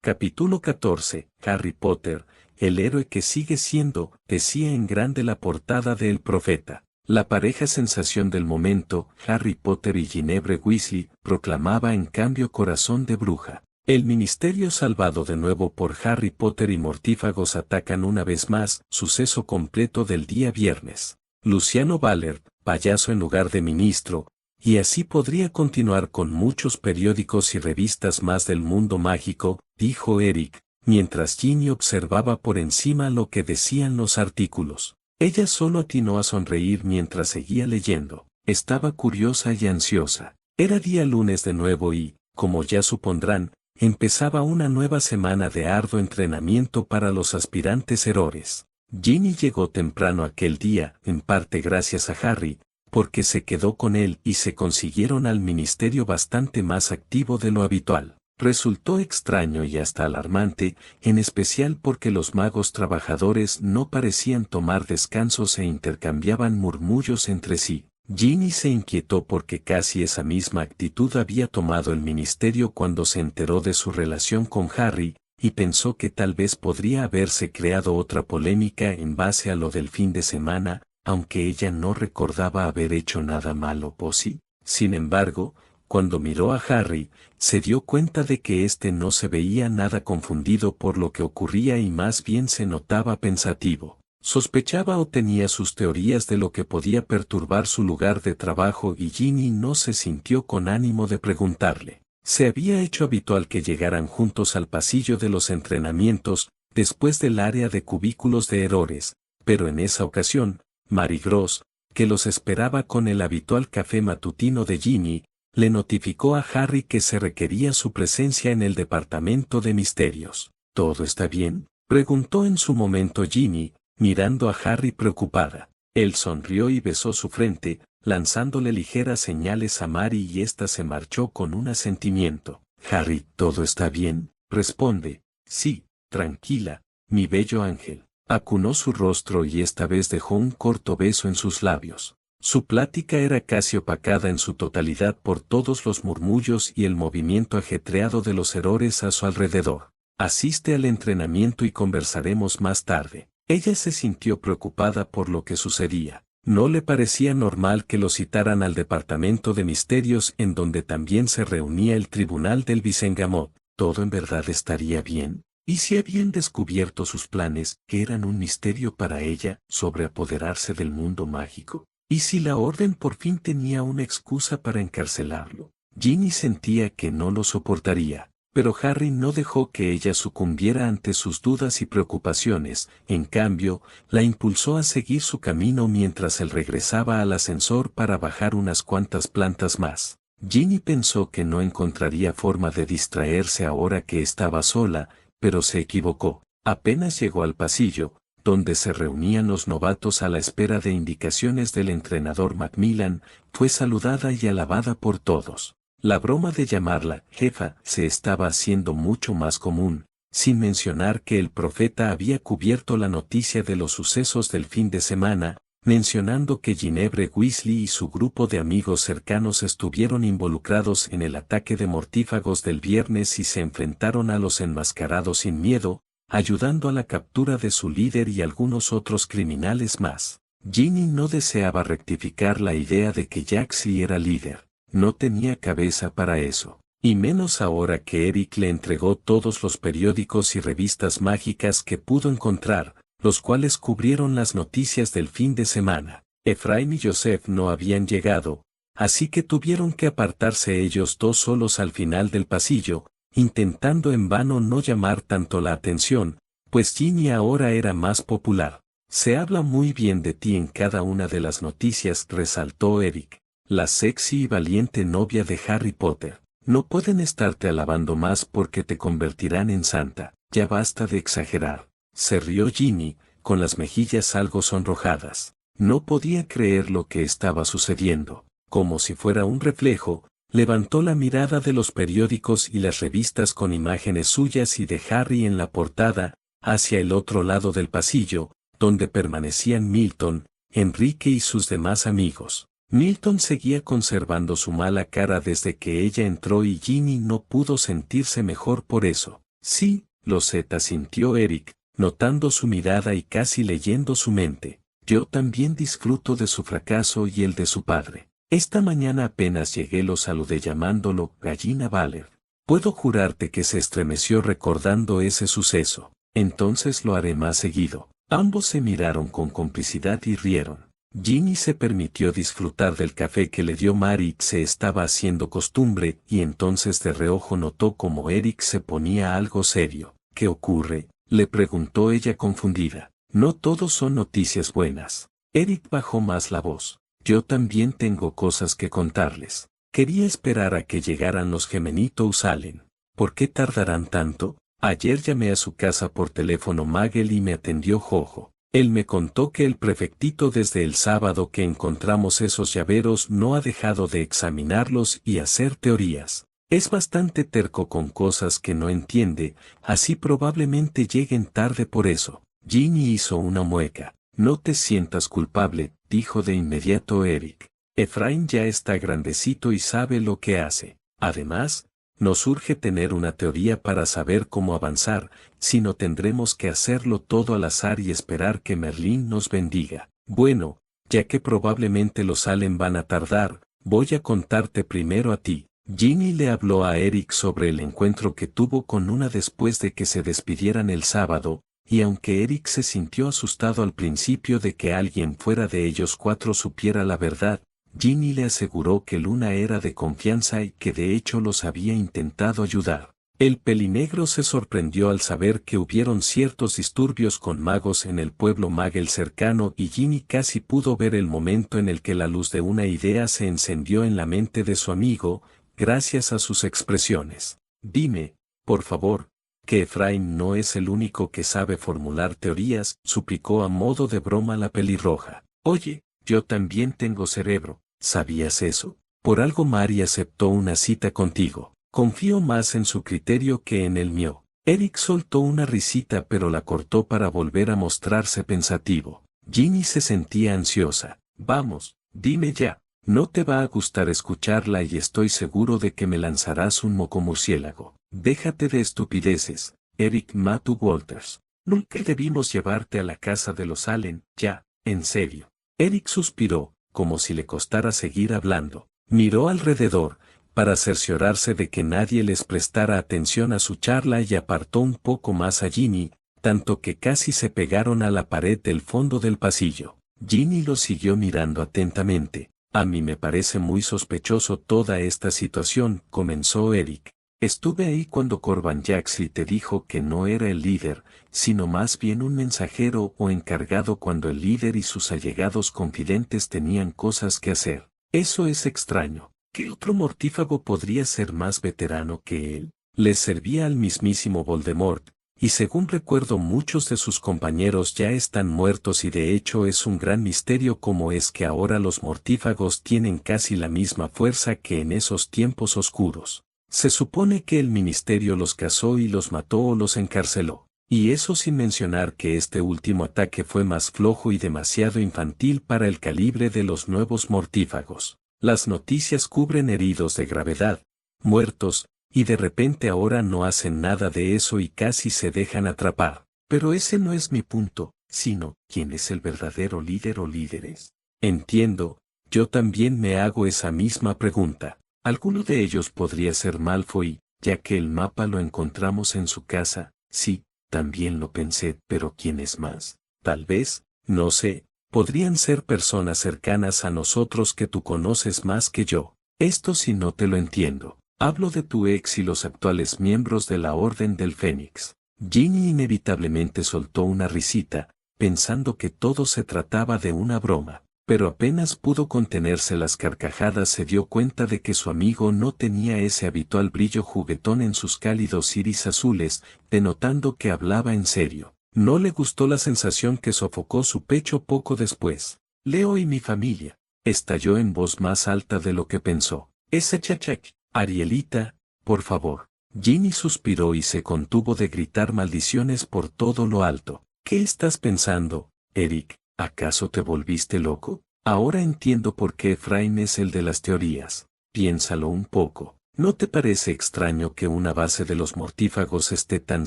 Capítulo 14. Harry Potter, el héroe que sigue siendo, decía en grande la portada de El Profeta. La pareja sensación del momento, Harry Potter y Ginevra Weasley, proclamaba en cambio Corazón de Bruja. El ministerio salvado de nuevo por Harry Potter y mortífagos atacan una vez más, suceso completo del día viernes. Luciano Ballard, payaso en lugar de ministro, y así podría continuar con muchos periódicos y revistas más del mundo mágico, dijo Eric, mientras Ginny observaba por encima lo que decían los artículos. Ella solo atinó a sonreír mientras seguía leyendo. Estaba curiosa y ansiosa. Era día lunes de nuevo y, como ya supondrán, empezaba una nueva semana de arduo entrenamiento para los aspirantes héroes. Ginny llegó temprano aquel día, en parte gracias a Harry, porque se quedó con él y se consiguieron al ministerio bastante más activo de lo habitual. Resultó extraño y hasta alarmante, en especial porque los magos trabajadores no parecían tomar descansos e intercambiaban murmullos entre sí. Ginny se inquietó porque casi esa misma actitud había tomado el ministerio cuando se enteró de su relación con Harry, y pensó que tal vez podría haberse creado otra polémica en base a lo del fin de semana, aunque ella no recordaba haber hecho nada malo o sí. Sin embargo, cuando miró a Harry, se dio cuenta de que éste no se veía nada confundido por lo que ocurría y más bien se notaba pensativo. Sospechaba o tenía sus teorías de lo que podía perturbar su lugar de trabajo y Ginny no se sintió con ánimo de preguntarle. Se había hecho habitual que llegaran juntos al pasillo de los entrenamientos, después del área de cubículos de errores, pero en esa ocasión, Mary Gross, que los esperaba con el habitual café matutino de Ginny, le notificó a Harry que se requería su presencia en el departamento de misterios. ¿Todo está bien?, preguntó en su momento Ginny, mirando a Harry preocupada. Él sonrió y besó su frente, lanzándole ligeras señales a Mary y ésta se marchó con un asentimiento. Harry, ¿todo está bien?, responde. Sí, tranquila, mi bello ángel. Acunó su rostro y esta vez dejó un corto beso en sus labios. Su plática era casi opacada en su totalidad por todos los murmullos y el movimiento ajetreado de los errores a su alrededor. Asiste al entrenamiento y conversaremos más tarde. Ella se sintió preocupada por lo que sucedía. No le parecía normal que lo citaran al departamento de misterios en donde también se reunía el tribunal del Visengamot. ¿Todo en verdad estaría bien? ¿Y si habían descubierto sus planes, que eran un misterio para ella, sobre apoderarse del mundo mágico? ¿Y si la orden por fin tenía una excusa para encarcelarlo? Ginny sentía que no lo soportaría, pero Harry no dejó que ella sucumbiera ante sus dudas y preocupaciones, en cambio, la impulsó a seguir su camino mientras él regresaba al ascensor para bajar unas cuantas plantas más. Ginny pensó que no encontraría forma de distraerse ahora que estaba sola, pero se equivocó. Apenas llegó al pasillo, donde se reunían los novatos a la espera de indicaciones del entrenador Macmillan, fue saludada y alabada por todos. La broma de llamarla jefa se estaba haciendo mucho más común, sin mencionar que el profeta había cubierto la noticia de los sucesos del fin de semana, mencionando que Ginevra Weasley y su grupo de amigos cercanos estuvieron involucrados en el ataque de mortífagos del viernes y se enfrentaron a los enmascarados sin miedo, ayudando a la captura de su líder y algunos otros criminales más. Ginny no deseaba rectificar la idea de que Jaxie era líder. No tenía cabeza para eso, y menos ahora que Eric le entregó todos los periódicos y revistas mágicas que pudo encontrar, los cuales cubrieron las noticias del fin de semana. Efraín y Joseph no habían llegado, así que tuvieron que apartarse ellos dos solos al final del pasillo, intentando en vano no llamar tanto la atención, pues Ginny ahora era más popular. Se habla muy bien de ti en cada una de las noticias, resaltó Eric. La sexy y valiente novia de Harry Potter. No pueden estarte alabando más porque te convertirán en santa. Ya basta de exagerar. Se rió Ginny, con las mejillas algo sonrojadas. No podía creer lo que estaba sucediendo. Como si fuera un reflejo, levantó la mirada de los periódicos y las revistas con imágenes suyas y de Harry en la portada, hacia el otro lado del pasillo, donde permanecían Milton, Enrique y sus demás amigos. Milton seguía conservando su mala cara desde que ella entró y Ginny no pudo sentirse mejor por eso. Sí, lo sé, sintió Eric, notando su mirada y casi leyendo su mente. Yo también disfruto de su fracaso y el de su padre. Esta mañana apenas llegué lo saludé llamándolo Gallina Valer. Puedo jurarte que se estremeció recordando ese suceso. Entonces lo haré más seguido. Ambos se miraron con complicidad y rieron. Ginny se permitió disfrutar del café que le dio Mary, se estaba haciendo costumbre, y entonces de reojo notó como Eric se ponía algo serio. ¿Qué ocurre?, le preguntó ella confundida. No todos son noticias buenas. Eric bajó más la voz. Yo también tengo cosas que contarles. Quería esperar a que llegaran los Gemenitos Allen. ¿Por qué tardarán tanto? Ayer llamé a su casa por teléfono Magel y me atendió Jojo. Él me contó que el prefectito desde el sábado que encontramos esos llaveros no ha dejado de examinarlos y hacer teorías. Es bastante terco con cosas que no entiende, así probablemente lleguen tarde por eso. Ginny hizo una mueca. No te sientas culpable, dijo de inmediato Eric. Efraín ya está grandecito y sabe lo que hace. Además, nos urge tener una teoría para saber cómo avanzar, si no tendremos que hacerlo todo al azar y esperar que Merlín nos bendiga. Bueno, ya que probablemente los Allen van a tardar, voy a contarte primero a ti. Ginny le habló a Eric sobre el encuentro que tuvo con una después de que se despidieran el sábado, y aunque Eric se sintió asustado al principio de que alguien fuera de ellos cuatro supiera la verdad, Ginny le aseguró que Luna era de confianza y que de hecho los había intentado ayudar. El pelinegro se sorprendió al saber que hubieron ciertos disturbios con magos en el pueblo Magel cercano y Ginny casi pudo ver el momento en el que la luz de una idea se encendió en la mente de su amigo, gracias a sus expresiones. Dime, por favor, que Efraín no es el único que sabe formular teorías, suplicó a modo de broma la pelirroja. Oye, yo también tengo cerebro, ¿sabías eso? Por algo Mary aceptó una cita contigo. Confío más en su criterio que en el mío. Eric soltó una risita pero la cortó para volver a mostrarse pensativo. Ginny se sentía ansiosa. Vamos, dime ya. No te va a gustar escucharla y estoy seguro de que me lanzarás un mocomurciélago. Déjate de estupideces, Eric Matthew Walters. Nunca debimos llevarte a la casa de los Allen, ya, en serio. Eric suspiró, como si le costara seguir hablando. Miró alrededor, para cerciorarse de que nadie les prestara atención a su charla y apartó un poco más a Ginny, tanto que casi se pegaron a la pared del fondo del pasillo. Ginny lo siguió mirando atentamente. A mí me parece muy sospechoso toda esta situación, comenzó Eric. Estuve ahí cuando Corban Jaxley te dijo que no era el líder, sino más bien un mensajero o encargado cuando el líder y sus allegados confidentes tenían cosas que hacer. Eso es extraño. ¿Qué otro mortífago podría ser más veterano que él? Les servía al mismísimo Voldemort, y según recuerdo muchos de sus compañeros ya están muertos y de hecho es un gran misterio cómo es que ahora los mortífagos tienen casi la misma fuerza que en esos tiempos oscuros. Se supone que el ministerio los cazó y los mató o los encarceló. Y eso sin mencionar que este último ataque fue más flojo y demasiado infantil para el calibre de los nuevos mortífagos. Las noticias cubren heridos de gravedad, muertos, y de repente ahora no hacen nada de eso y casi se dejan atrapar. Pero ese no es mi punto, sino, ¿quién es el verdadero líder o líderes? Entiendo, yo también me hago esa misma pregunta. Alguno de ellos podría ser Malfoy, ya que el mapa lo encontramos en su casa. Sí, también lo pensé, pero ¿quién es más? Tal vez, no sé, podrían ser personas cercanas a nosotros que tú conoces más que yo. Esto sí no te lo entiendo. Hablo de tu ex y los actuales miembros de la Orden del Fénix. Ginny inevitablemente soltó una risita, pensando que todo se trataba de una broma. Pero apenas pudo contenerse las carcajadas se dio cuenta de que su amigo no tenía ese habitual brillo juguetón en sus cálidos iris azules, denotando que hablaba en serio. No le gustó la sensación que sofocó su pecho poco después. Leo y mi familia, estalló en voz más alta de lo que pensó. Ese chachach, Arielita, por favor. Ginny suspiró y se contuvo de gritar maldiciones por todo lo alto. ¿Qué estás pensando, Eric? ¿Acaso te volviste loco? Ahora entiendo por qué Efraín es el de las teorías. Piénsalo un poco. ¿No te parece extraño que una base de los mortífagos esté tan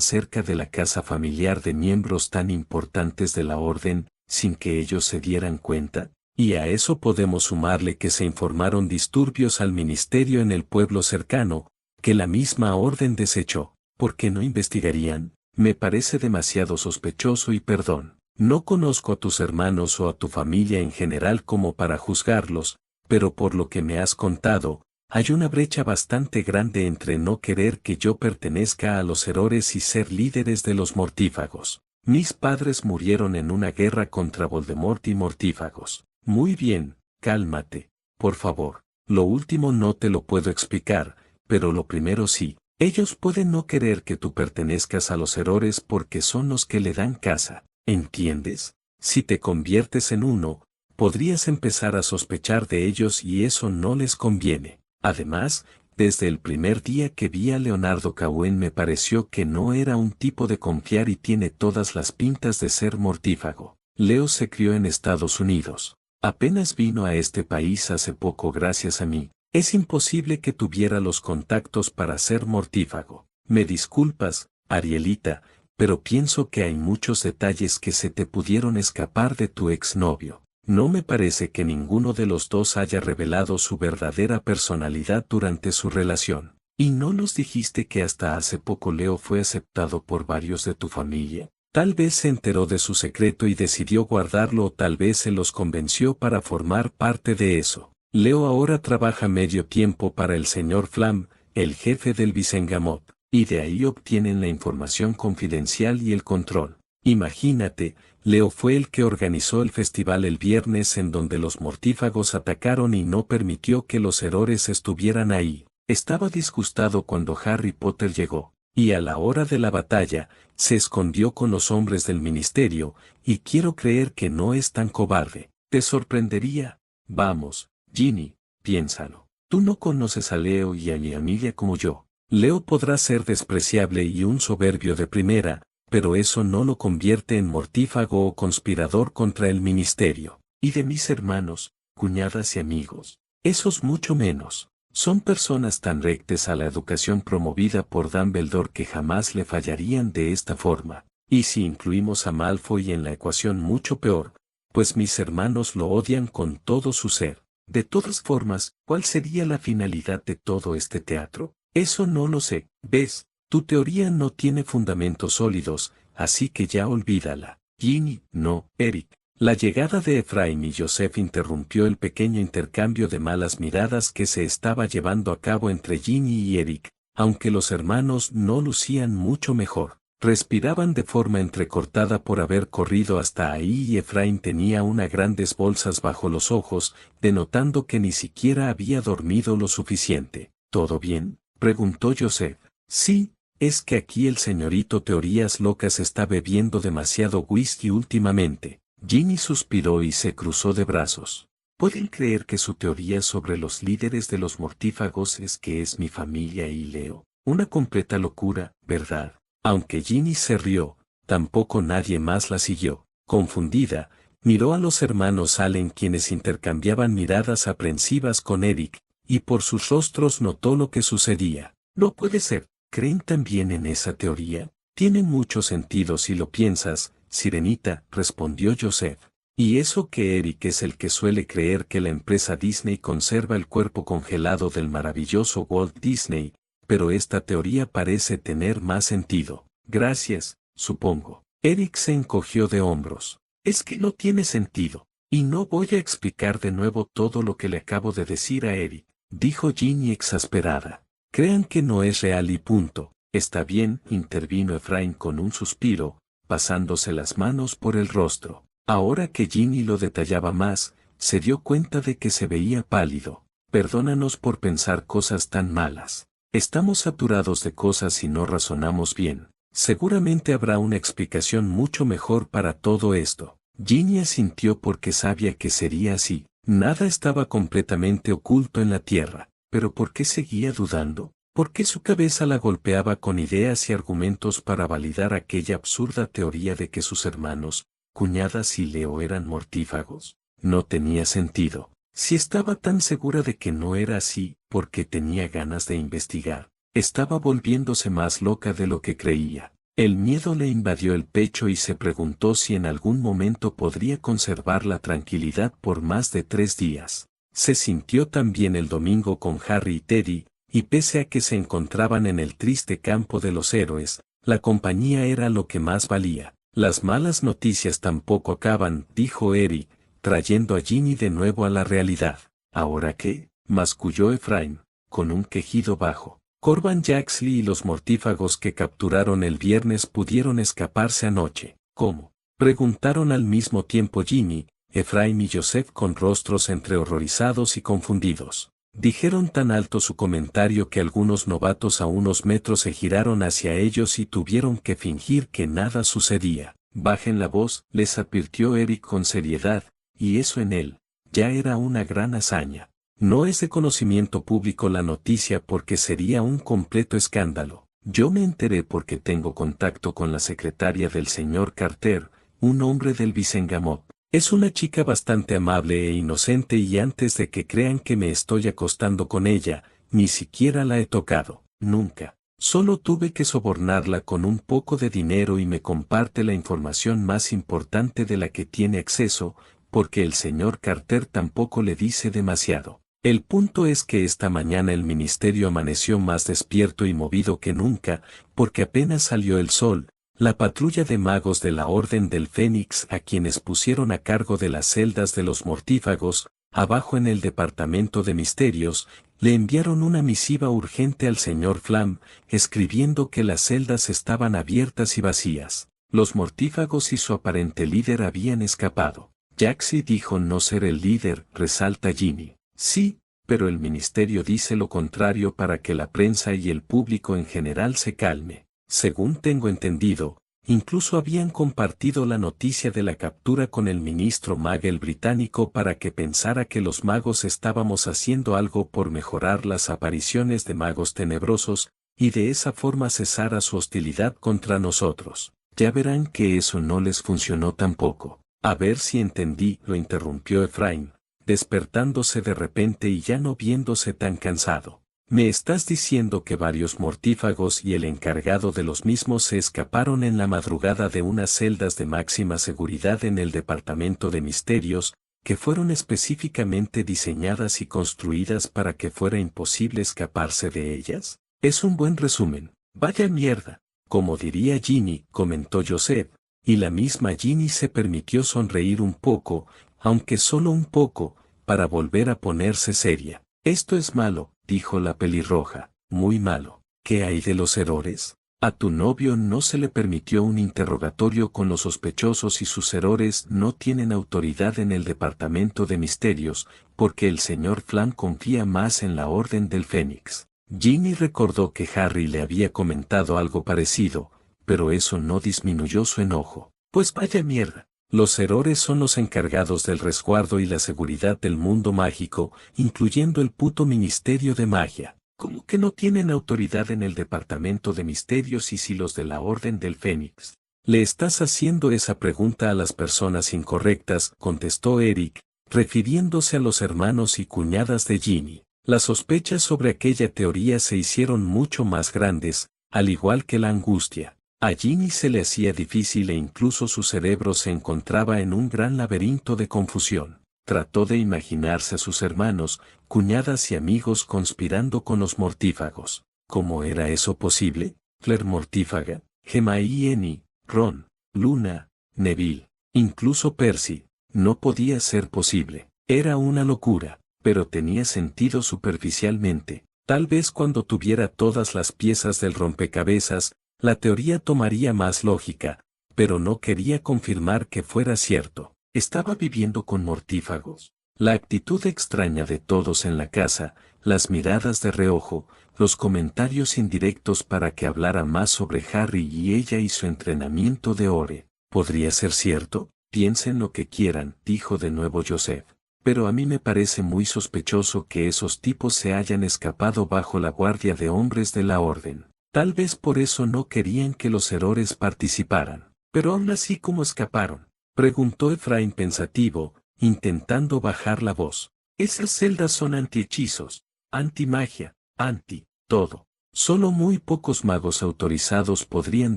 cerca de la casa familiar de miembros tan importantes de la orden, sin que ellos se dieran cuenta? Y a eso podemos sumarle que se informaron disturbios al ministerio en el pueblo cercano, que la misma orden desechó. ¿Por qué no investigarían? Me parece demasiado sospechoso y perdón. No conozco a tus hermanos o a tu familia en general como para juzgarlos, pero por lo que me has contado, hay una brecha bastante grande entre no querer que yo pertenezca a los Herodes y ser líderes de los mortífagos. Mis padres murieron en una guerra contra Voldemort y mortífagos. Muy bien, cálmate, por favor. Lo último no te lo puedo explicar, pero lo primero sí. Ellos pueden no querer que tú pertenezcas a los Herodes porque son los que le dan casa, ¿entiendes? Si te conviertes en uno, podrías empezar a sospechar de ellos y eso no les conviene. Además, desde el primer día que vi a Leonardo Cohen me pareció que no era un tipo de confiar y tiene todas las pintas de ser mortífago. Leo se crió en Estados Unidos. Apenas vino a este país hace poco gracias a mí. Es imposible que tuviera los contactos para ser mortífago. Me disculpas, Arielita, pero pienso que hay muchos detalles que se te pudieron escapar de tu exnovio. No me parece que ninguno de los dos haya revelado su verdadera personalidad durante su relación. ¿Y no nos dijiste que hasta hace poco Leo fue aceptado por varios de tu familia? Tal vez se enteró de su secreto y decidió guardarlo o tal vez se los convenció para formar parte de eso. Leo ahora trabaja medio tiempo para el señor Flam, el jefe del Vicengamot, y de ahí obtienen la información confidencial y el control. Imagínate, Leo fue el que organizó el festival el viernes en donde los mortífagos atacaron y no permitió que los Herodes estuvieran ahí. Estaba disgustado cuando Harry Potter llegó, y a la hora de la batalla, se escondió con los hombres del ministerio, y quiero creer que no es tan cobarde. Te sorprendería. Vamos, Ginny, piénsalo. Tú no conoces a Leo y a mi amiga como yo. Leo podrá ser despreciable y un soberbio de primera, pero eso no lo convierte en mortífago o conspirador contra el ministerio. Y de mis hermanos, cuñadas y amigos, esos mucho menos. Son personas tan rectas a la educación promovida por Dumbledore que jamás le fallarían de esta forma. Y si incluimos a Malfoy en la ecuación mucho peor, pues mis hermanos lo odian con todo su ser. De todas formas, ¿cuál sería la finalidad de todo este teatro? Eso no lo sé, ¿ves? Tu teoría no tiene fundamentos sólidos, así que ya olvídala. Ginny, no, Eric. La llegada de Efraín y Joseph interrumpió el pequeño intercambio de malas miradas que se estaba llevando a cabo entre Ginny y Eric, aunque los hermanos no lucían mucho mejor. Respiraban de forma entrecortada por haber corrido hasta ahí y Efraín tenía unas grandes bolsas bajo los ojos, denotando que ni siquiera había dormido lo suficiente. ¿Todo bien?, preguntó Joseph. Sí. Es que aquí el señorito Teorías Locas está bebiendo demasiado whisky últimamente. Ginny suspiró y se cruzó de brazos. ¿Pueden creer que su teoría sobre los líderes de los mortífagos es que es mi familia y Leo? Una completa locura, ¿verdad? Aunque Ginny se rió, tampoco nadie más la siguió. Confundida, miró a los hermanos Allen quienes intercambiaban miradas aprensivas con Eric, y por sus rostros notó lo que sucedía. No puede ser. ¿Creen también en esa teoría? Tiene mucho sentido si lo piensas, Sirenita, respondió Joseph. Y eso que Eric es el que suele creer que la empresa Disney conserva el cuerpo congelado del maravilloso Walt Disney, pero esta teoría parece tener más sentido. Gracias, supongo. Eric se encogió de hombros. Es que no tiene sentido. Y no voy a explicar de nuevo todo lo que le acabo de decir a Eric, dijo Ginny exasperada. Crean que no es real y punto. Está bien, intervino Efraín con un suspiro, pasándose las manos por el rostro. Ahora que Ginny lo detallaba más, se dio cuenta de que se veía pálido. Perdónanos por pensar cosas tan malas. Estamos saturados de cosas y no razonamos bien. Seguramente habrá una explicación mucho mejor para todo esto. Ginny asintió porque sabía que sería así. Nada estaba completamente oculto en la tierra. ¿Pero por qué seguía dudando? ¿Por qué su cabeza la golpeaba con ideas y argumentos para validar aquella absurda teoría de que sus hermanos, cuñadas y Leo eran mortífagos? No tenía sentido. Si estaba tan segura de que no era así, porque tenía ganas de investigar, estaba volviéndose más loca de lo que creía. El miedo le invadió el pecho y se preguntó si en algún momento podría conservar la tranquilidad por más de 3 días. Se sintió también el domingo con Harry y Teddy, y pese a que se encontraban en el triste campo de los héroes, la compañía era lo que más valía. Las malas noticias tampoco acaban, dijo Eric, trayendo a Ginny de nuevo a la realidad. ¿Ahora qué? Masculló Efraín, con un quejido bajo. Corban Jaxley y los mortífagos que capturaron el viernes pudieron escaparse anoche. ¿Cómo? Preguntaron al mismo tiempo Ginny, Efraín y Joseph con rostros entre horrorizados y confundidos. Dijeron tan alto su comentario que algunos novatos a unos metros se giraron hacia ellos y tuvieron que fingir que nada sucedía. Bajen la voz, les advirtió Eric con seriedad, y eso en él, ya era una gran hazaña. No es de conocimiento público la noticia porque sería un completo escándalo. Yo me enteré porque tengo contacto con la secretaria del señor Carter, un hombre del Vicengamot. Es una chica bastante amable e inocente y antes de que crean que me estoy acostando con ella, ni siquiera la he tocado, nunca. Solo tuve que sobornarla con un poco de dinero y me comparte la información más importante de la que tiene acceso, porque el señor Carter tampoco le dice demasiado. El punto es que esta mañana el ministerio amaneció más despierto y movido que nunca, porque apenas salió el sol. La patrulla de magos de la Orden del Fénix a quienes pusieron a cargo de las celdas de los mortífagos, abajo en el departamento de misterios, le enviaron una misiva urgente al señor Flam, escribiendo que las celdas estaban abiertas y vacías. Los mortífagos y su aparente líder habían escapado. Jaxi dijo no ser el líder, resalta Ginny. Sí, pero el ministerio dice lo contrario para que la prensa y el público en general se calme. Según tengo entendido, incluso habían compartido la noticia de la captura con el ministro Magel británico para que pensara que los magos estábamos haciendo algo por mejorar las apariciones de magos tenebrosos, y de esa forma cesara su hostilidad contra nosotros. Ya verán que eso no les funcionó tampoco. A ver si entendí, lo interrumpió Efraín, despertándose de repente y ya no viéndose tan cansado. Me estás diciendo que varios mortífagos y el encargado de los mismos se escaparon en la madrugada de unas celdas de máxima seguridad en el departamento de misterios, que fueron específicamente diseñadas y construidas para que fuera imposible escaparse de ellas. Es un buen resumen. Vaya mierda. Como diría Ginny, comentó Joseph, y la misma Ginny se permitió sonreír un poco, aunque solo un poco, para volver a ponerse seria. Esto es malo, dijo la pelirroja, muy malo. ¿Qué hay de los errores? A tu novio no se le permitió un interrogatorio con los sospechosos y sus errores no tienen autoridad en el departamento de misterios, porque el señor Flam confía más en la Orden del Fénix. Ginny recordó que Harry le había comentado algo parecido, pero eso no disminuyó su enojo. Pues vaya mierda. Los errores son los encargados del resguardo y la seguridad del mundo mágico, incluyendo el puto Ministerio de Magia. ¿Cómo que no tienen autoridad en el Departamento de Misterios y si los de la Orden del Fénix? Le estás haciendo esa pregunta a las personas incorrectas, contestó Eric, refiriéndose a los hermanos y cuñadas de Ginny. Las sospechas sobre aquella teoría se hicieron mucho más grandes, al igual que la angustia. A Ginny se le hacía difícil e incluso su cerebro se encontraba en un gran laberinto de confusión. Trató de imaginarse a sus hermanos, cuñadas y amigos conspirando con los mortífagos. ¿Cómo era eso posible? Claire mortífaga, Hermione, Ron, Luna, Neville, incluso Percy. No podía ser posible. Era una locura, pero tenía sentido superficialmente. Tal vez cuando tuviera todas las piezas del rompecabezas, la teoría tomaría más lógica, pero no quería confirmar que fuera cierto. ¿Estaba viviendo con mortífagos? La actitud extraña de todos en la casa, las miradas de reojo, los comentarios indirectos para que hablara más sobre Harry y ella y su entrenamiento de Ore. ¿Podría ser cierto? Piensen lo que quieran, dijo de nuevo Joseph. Pero a mí me parece muy sospechoso que esos tipos se hayan escapado bajo la guardia de hombres de la Orden. Tal vez por eso no querían que los errores participaran. Pero aún así, ¿cómo escaparon? Preguntó Efraín pensativo, intentando bajar la voz. Esas celdas son anti-hechizos, anti-magia, anti-todo. Solo muy pocos magos autorizados podrían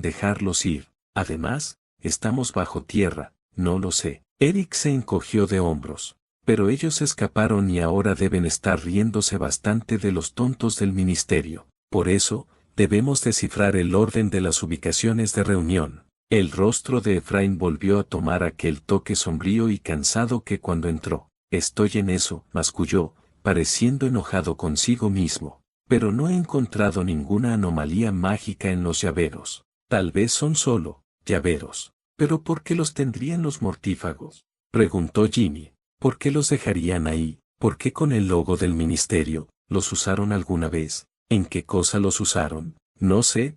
dejarlos ir. Además, estamos bajo tierra, no lo sé. Eric se encogió de hombros. Pero ellos escaparon y ahora deben estar riéndose bastante de los tontos del ministerio. Por eso, debemos descifrar el orden de las ubicaciones de reunión. El rostro de Efraín volvió a tomar aquel toque sombrío y cansado que cuando entró. Estoy en eso, masculló, pareciendo enojado consigo mismo. Pero no he encontrado ninguna anomalía mágica en los llaveros. Tal vez son solo llaveros. ¿Pero por qué los tendrían los mortífagos?, preguntó Ginny. ¿Por qué los dejarían ahí? ¿Por qué con el logo del ministerio? ¿Los usaron alguna vez? ¿En qué cosa los usaron? No sé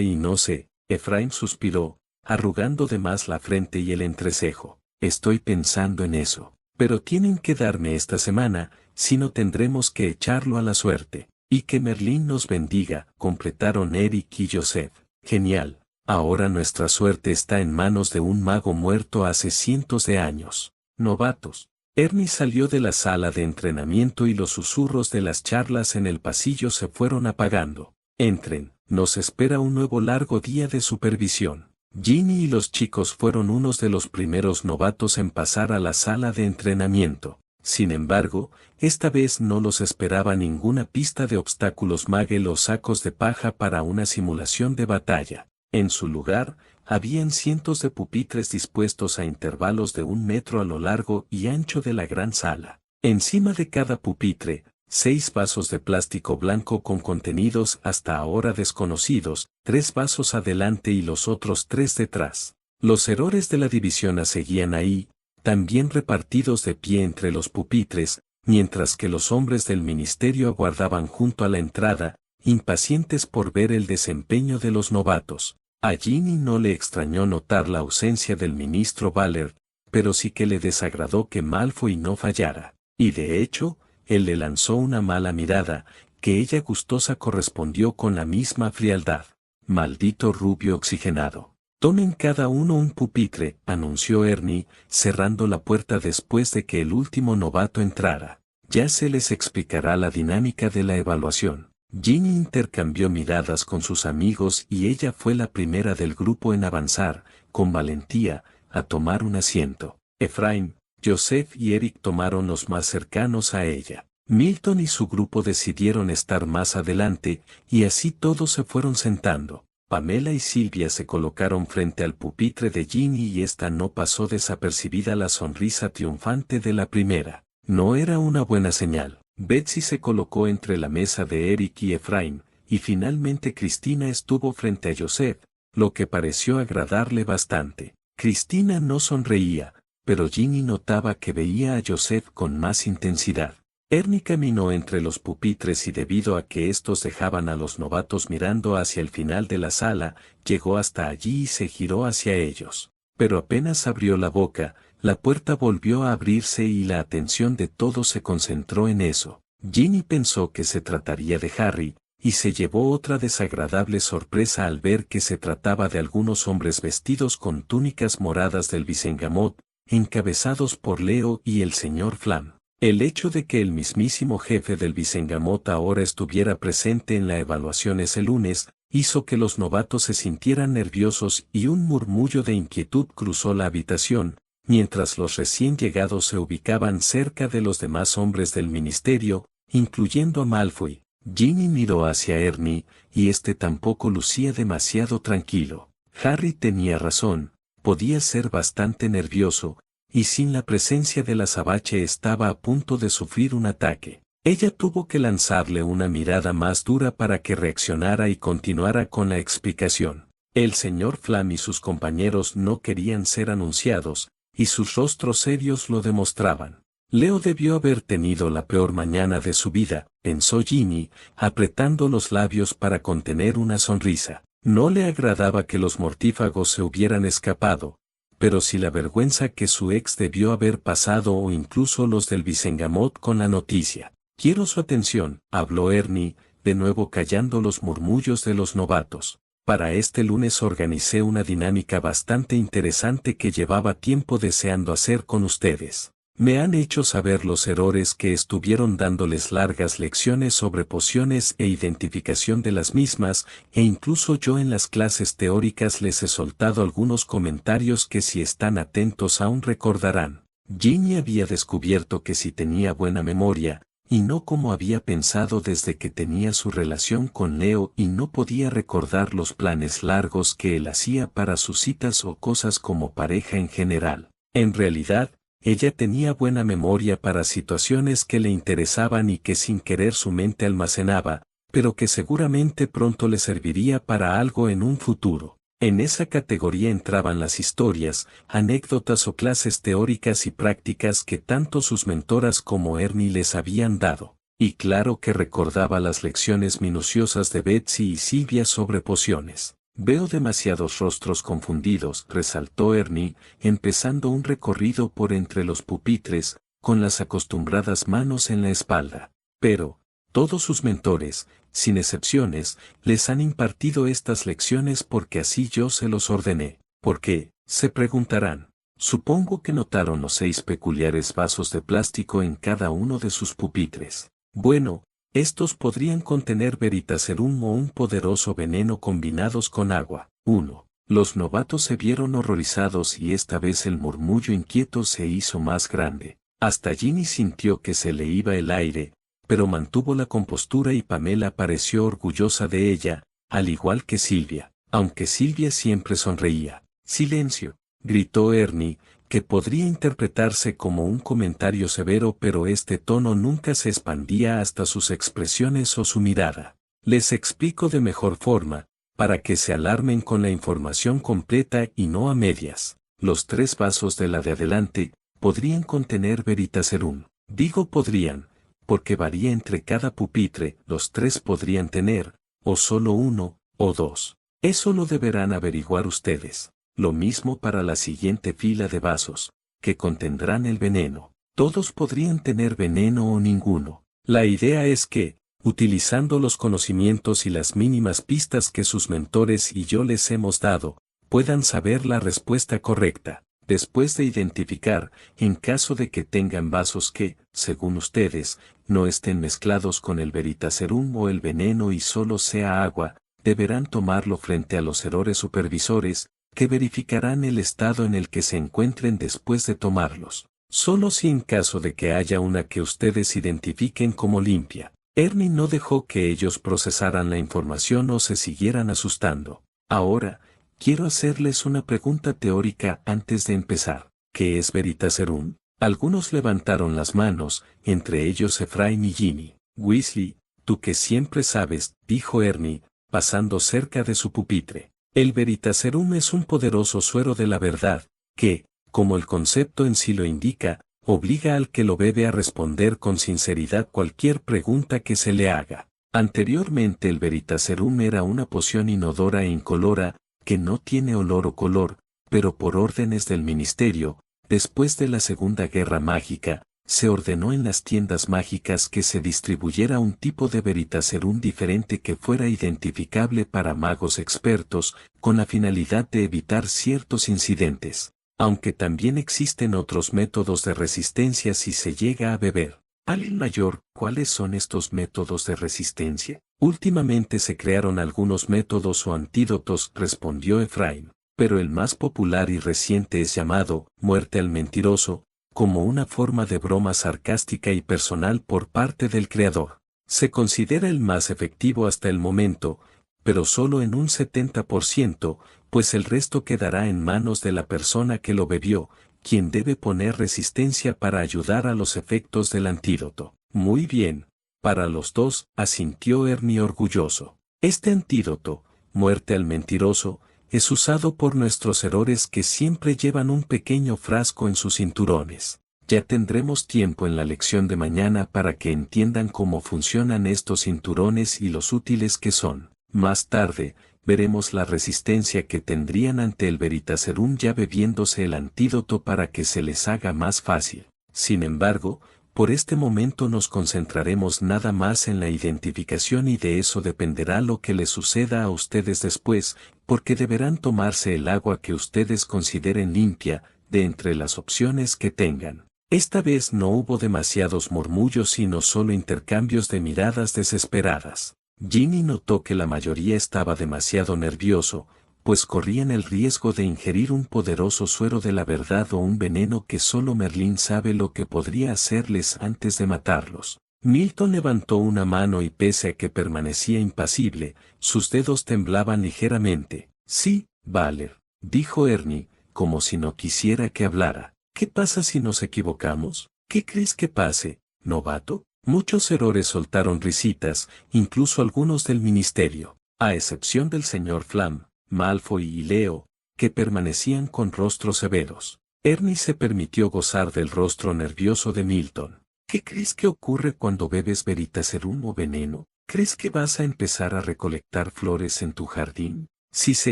y no sé. Efraín suspiró, arrugando de más la frente y el entrecejo. Estoy pensando en eso. Pero tienen que darme esta semana, si no tendremos que echarlo a la suerte. Y que Merlín nos bendiga, completaron Eric y Joseph. Genial. Ahora nuestra suerte está en manos de un mago muerto hace cientos de años. Novatos. Ernie salió de la sala de entrenamiento y los susurros de las charlas en el pasillo se fueron apagando. Entren, nos espera un nuevo largo día de supervisión. Ginny y los chicos fueron unos de los primeros novatos en pasar a la sala de entrenamiento. Sin embargo, esta vez no los esperaba ninguna pista de obstáculos Magel o sacos de paja para una simulación de batalla. En su lugar, habían cientos de pupitres dispuestos a intervalos de 1 metro a lo largo y ancho de la gran sala. Encima de cada pupitre, 6 vasos de plástico blanco con contenidos hasta ahora desconocidos, 3 vasos adelante y los otros 3 detrás. Los errores de la división A seguían ahí, también repartidos de pie entre los pupitres, mientras que los hombres del ministerio aguardaban junto a la entrada, impacientes por ver el desempeño de los novatos. A Ginny no le extrañó notar la ausencia del ministro Baller, pero sí que le desagradó que Malfoy no fallara. Y de hecho, él le lanzó una mala mirada, que ella gustosa correspondió con la misma frialdad. Maldito rubio oxigenado. Tomen cada uno un pupitre, anunció Ernie, cerrando la puerta después de que el último novato entrara. Ya se les explicará la dinámica de la evaluación. Ginny intercambió miradas con sus amigos y ella fue la primera del grupo en avanzar, con valentía, a tomar un asiento. Efraín, Joseph y Eric tomaron los más cercanos a ella. Milton y su grupo decidieron estar más adelante, y así todos se fueron sentando. Pamela y Silvia se colocaron frente al pupitre de Ginny y esta no pasó desapercibida la sonrisa triunfante de la primera. No era una buena señal. Betsy se colocó entre la mesa de Eric y Efraín, y finalmente Cristina estuvo frente a Joseph, lo que pareció agradarle bastante. Cristina no sonreía, pero Ginny notaba que veía a Joseph con más intensidad. Ernie caminó entre los pupitres y debido a que estos dejaban a los novatos mirando hacia el final de la sala, llegó hasta allí y se giró hacia ellos. Pero apenas abrió la boca, la puerta volvió a abrirse y la atención de todos se concentró en eso. Ginny pensó que se trataría de Harry, y se llevó otra desagradable sorpresa al ver que se trataba de algunos hombres vestidos con túnicas moradas del Visengamot, encabezados por Leo y el señor Flam. El hecho de que el mismísimo jefe del Visengamot ahora estuviera presente en la evaluación ese lunes, hizo que los novatos se sintieran nerviosos y un murmullo de inquietud cruzó la habitación, mientras los recién llegados se ubicaban cerca de los demás hombres del ministerio, incluyendo a Malfoy. Ginny miró hacia Ernie, y este tampoco lucía demasiado tranquilo. Harry tenía razón, podía ser bastante nervioso, y sin la presencia del azabache estaba a punto de sufrir un ataque. Ella tuvo que lanzarle una mirada más dura para que reaccionara y continuara con la explicación. El señor Flam y sus compañeros no querían ser anunciados, y sus rostros serios lo demostraban. Leo debió haber tenido la peor mañana de su vida, pensó Ginny, apretando los labios para contener una sonrisa. No le agradaba que los mortífagos se hubieran escapado, pero sí la vergüenza que su ex debió haber pasado o incluso los del Visengamot con la noticia. Quiero su atención, habló Ernie, de nuevo callando los murmullos de los novatos. Para este lunes organicé una dinámica bastante interesante que llevaba tiempo deseando hacer con ustedes. Me han hecho saber los errores que estuvieron dándoles largas lecciones sobre pociones e identificación de las mismas, e incluso yo en las clases teóricas les he soltado algunos comentarios que si están atentos aún recordarán. Ginny había descubierto que si tenía buena memoria, y no como había pensado desde que tenía su relación con Leo y no podía recordar los planes largos que él hacía para sus citas o cosas como pareja en general. En realidad, ella tenía buena memoria para situaciones que le interesaban y que sin querer su mente almacenaba, pero que seguramente pronto le serviría para algo en un futuro. En esa categoría entraban las historias, anécdotas o clases teóricas y prácticas que tanto sus mentoras como Ernie les habían dado. Y claro que recordaba las lecciones minuciosas de Betsy y Silvia sobre pociones. Veo demasiados rostros confundidos, resaltó Ernie, empezando un recorrido por entre los pupitres, con las acostumbradas manos en la espalda. Pero, todos sus mentores, sin excepciones, les han impartido estas lecciones porque así yo se los ordené. ¿Por qué?, se preguntarán. Supongo que notaron los 6 peculiares vasos de plástico en cada uno de sus pupitres. Bueno, estos podrían contener Veritaserum o un poderoso veneno combinados con agua. 1. Los novatos se vieron horrorizados y esta vez el murmullo inquieto se hizo más grande. Hasta Ginny sintió que se le iba el aire, pero mantuvo la compostura y Pamela pareció orgullosa de ella, al igual que Silvia, aunque Silvia siempre sonreía. «Silencio», gritó Ernie, que podría interpretarse como un comentario severo, pero este tono nunca se expandía hasta sus expresiones o su mirada. Les explico de mejor forma, para que se alarmen con la información completa y no a medias. Los 3 vasos de la de adelante podrían contener Veritaserum. Digo podrían, porque varía entre cada pupitre. Los 3 podrían tener, o solo 1, o 2. Eso lo deberán averiguar ustedes. Lo mismo para la siguiente fila de vasos, que contendrán el veneno. Todos podrían tener veneno o ninguno. La idea es que, utilizando los conocimientos y las mínimas pistas que sus mentores y yo les hemos dado, puedan saber la respuesta correcta. Después de identificar, en caso de que tengan vasos que, según ustedes, no estén mezclados con el Veritaserum o el veneno y solo sea agua, deberán tomarlo frente a los errores supervisores, que verificarán el estado en el que se encuentren después de tomarlos. Solo si en caso de que haya una que ustedes identifiquen como limpia. Ernie no dejó que ellos procesaran la información o se siguieran asustando. Ahora, quiero hacerles una pregunta teórica antes de empezar. ¿Qué es Veritaserum? Algunos levantaron las manos, entre ellos Efraín y Ginny. Weasley, tú que siempre sabes, dijo Ernie, pasando cerca de su pupitre. El Veritaserum es un poderoso suero de la verdad, que, como el concepto en sí lo indica, obliga al que lo bebe a responder con sinceridad cualquier pregunta que se le haga. Anteriormente el Veritaserum era una poción inodora e incolora, que no tiene olor o color, pero por órdenes del ministerio, después de la Segunda Guerra Mágica, se ordenó en las tiendas mágicas que se distribuyera un tipo de Veritaserum diferente que fuera identificable para magos expertos, con la finalidad de evitar ciertos incidentes. Aunque también existen otros métodos de resistencia si se llega a beber. Alguien mayor, ¿cuáles son estos métodos de resistencia? Últimamente se crearon algunos métodos o antídotos, respondió Efraín, pero el más popular y reciente es llamado muerte al mentiroso, como una forma de broma sarcástica y personal por parte del creador. Se considera el más efectivo hasta el momento, pero solo en un 70%, pues el resto quedará en manos de la persona que lo bebió, quien debe poner resistencia para ayudar a los efectos del antídoto. Muy bien, para los 2, asintió Ernie orgulloso. Este antídoto, muerte al mentiroso, es usado por nuestros héroes que siempre llevan un pequeño frasco en sus cinturones. Ya tendremos tiempo en la lección de mañana para que entiendan cómo funcionan estos cinturones y los útiles que son. Más tarde, veremos la resistencia que tendrían ante el Veritaserum ya bebiéndose el antídoto para que se les haga más fácil. Sin embargo, por este momento nos concentraremos nada más en la identificación y de eso dependerá lo que les suceda a ustedes después, porque deberán tomarse el agua que ustedes consideren limpia, de entre las opciones que tengan. Esta vez no hubo demasiados murmullos sino solo intercambios de miradas desesperadas. Ginny notó que la mayoría estaba demasiado nervioso, pues corrían el riesgo de ingerir un poderoso suero de la verdad o un veneno que solo Merlín sabe lo que podría hacerles antes de matarlos. Milton levantó una mano y pese a que permanecía impasible, sus dedos temblaban ligeramente. Sí, Valer, dijo Ernie, como si no quisiera que hablara. ¿Qué pasa si nos equivocamos? ¿Qué crees que pase, novato? Muchos errores soltaron risitas, incluso algunos del ministerio, a excepción del señor Flam, Malfoy y Leo, que permanecían con rostros severos. Ernie se permitió gozar del rostro nervioso de Milton. ¿Qué crees que ocurre cuando bebes Veritaserum o veneno? ¿Crees que vas a empezar a recolectar flores en tu jardín? Si se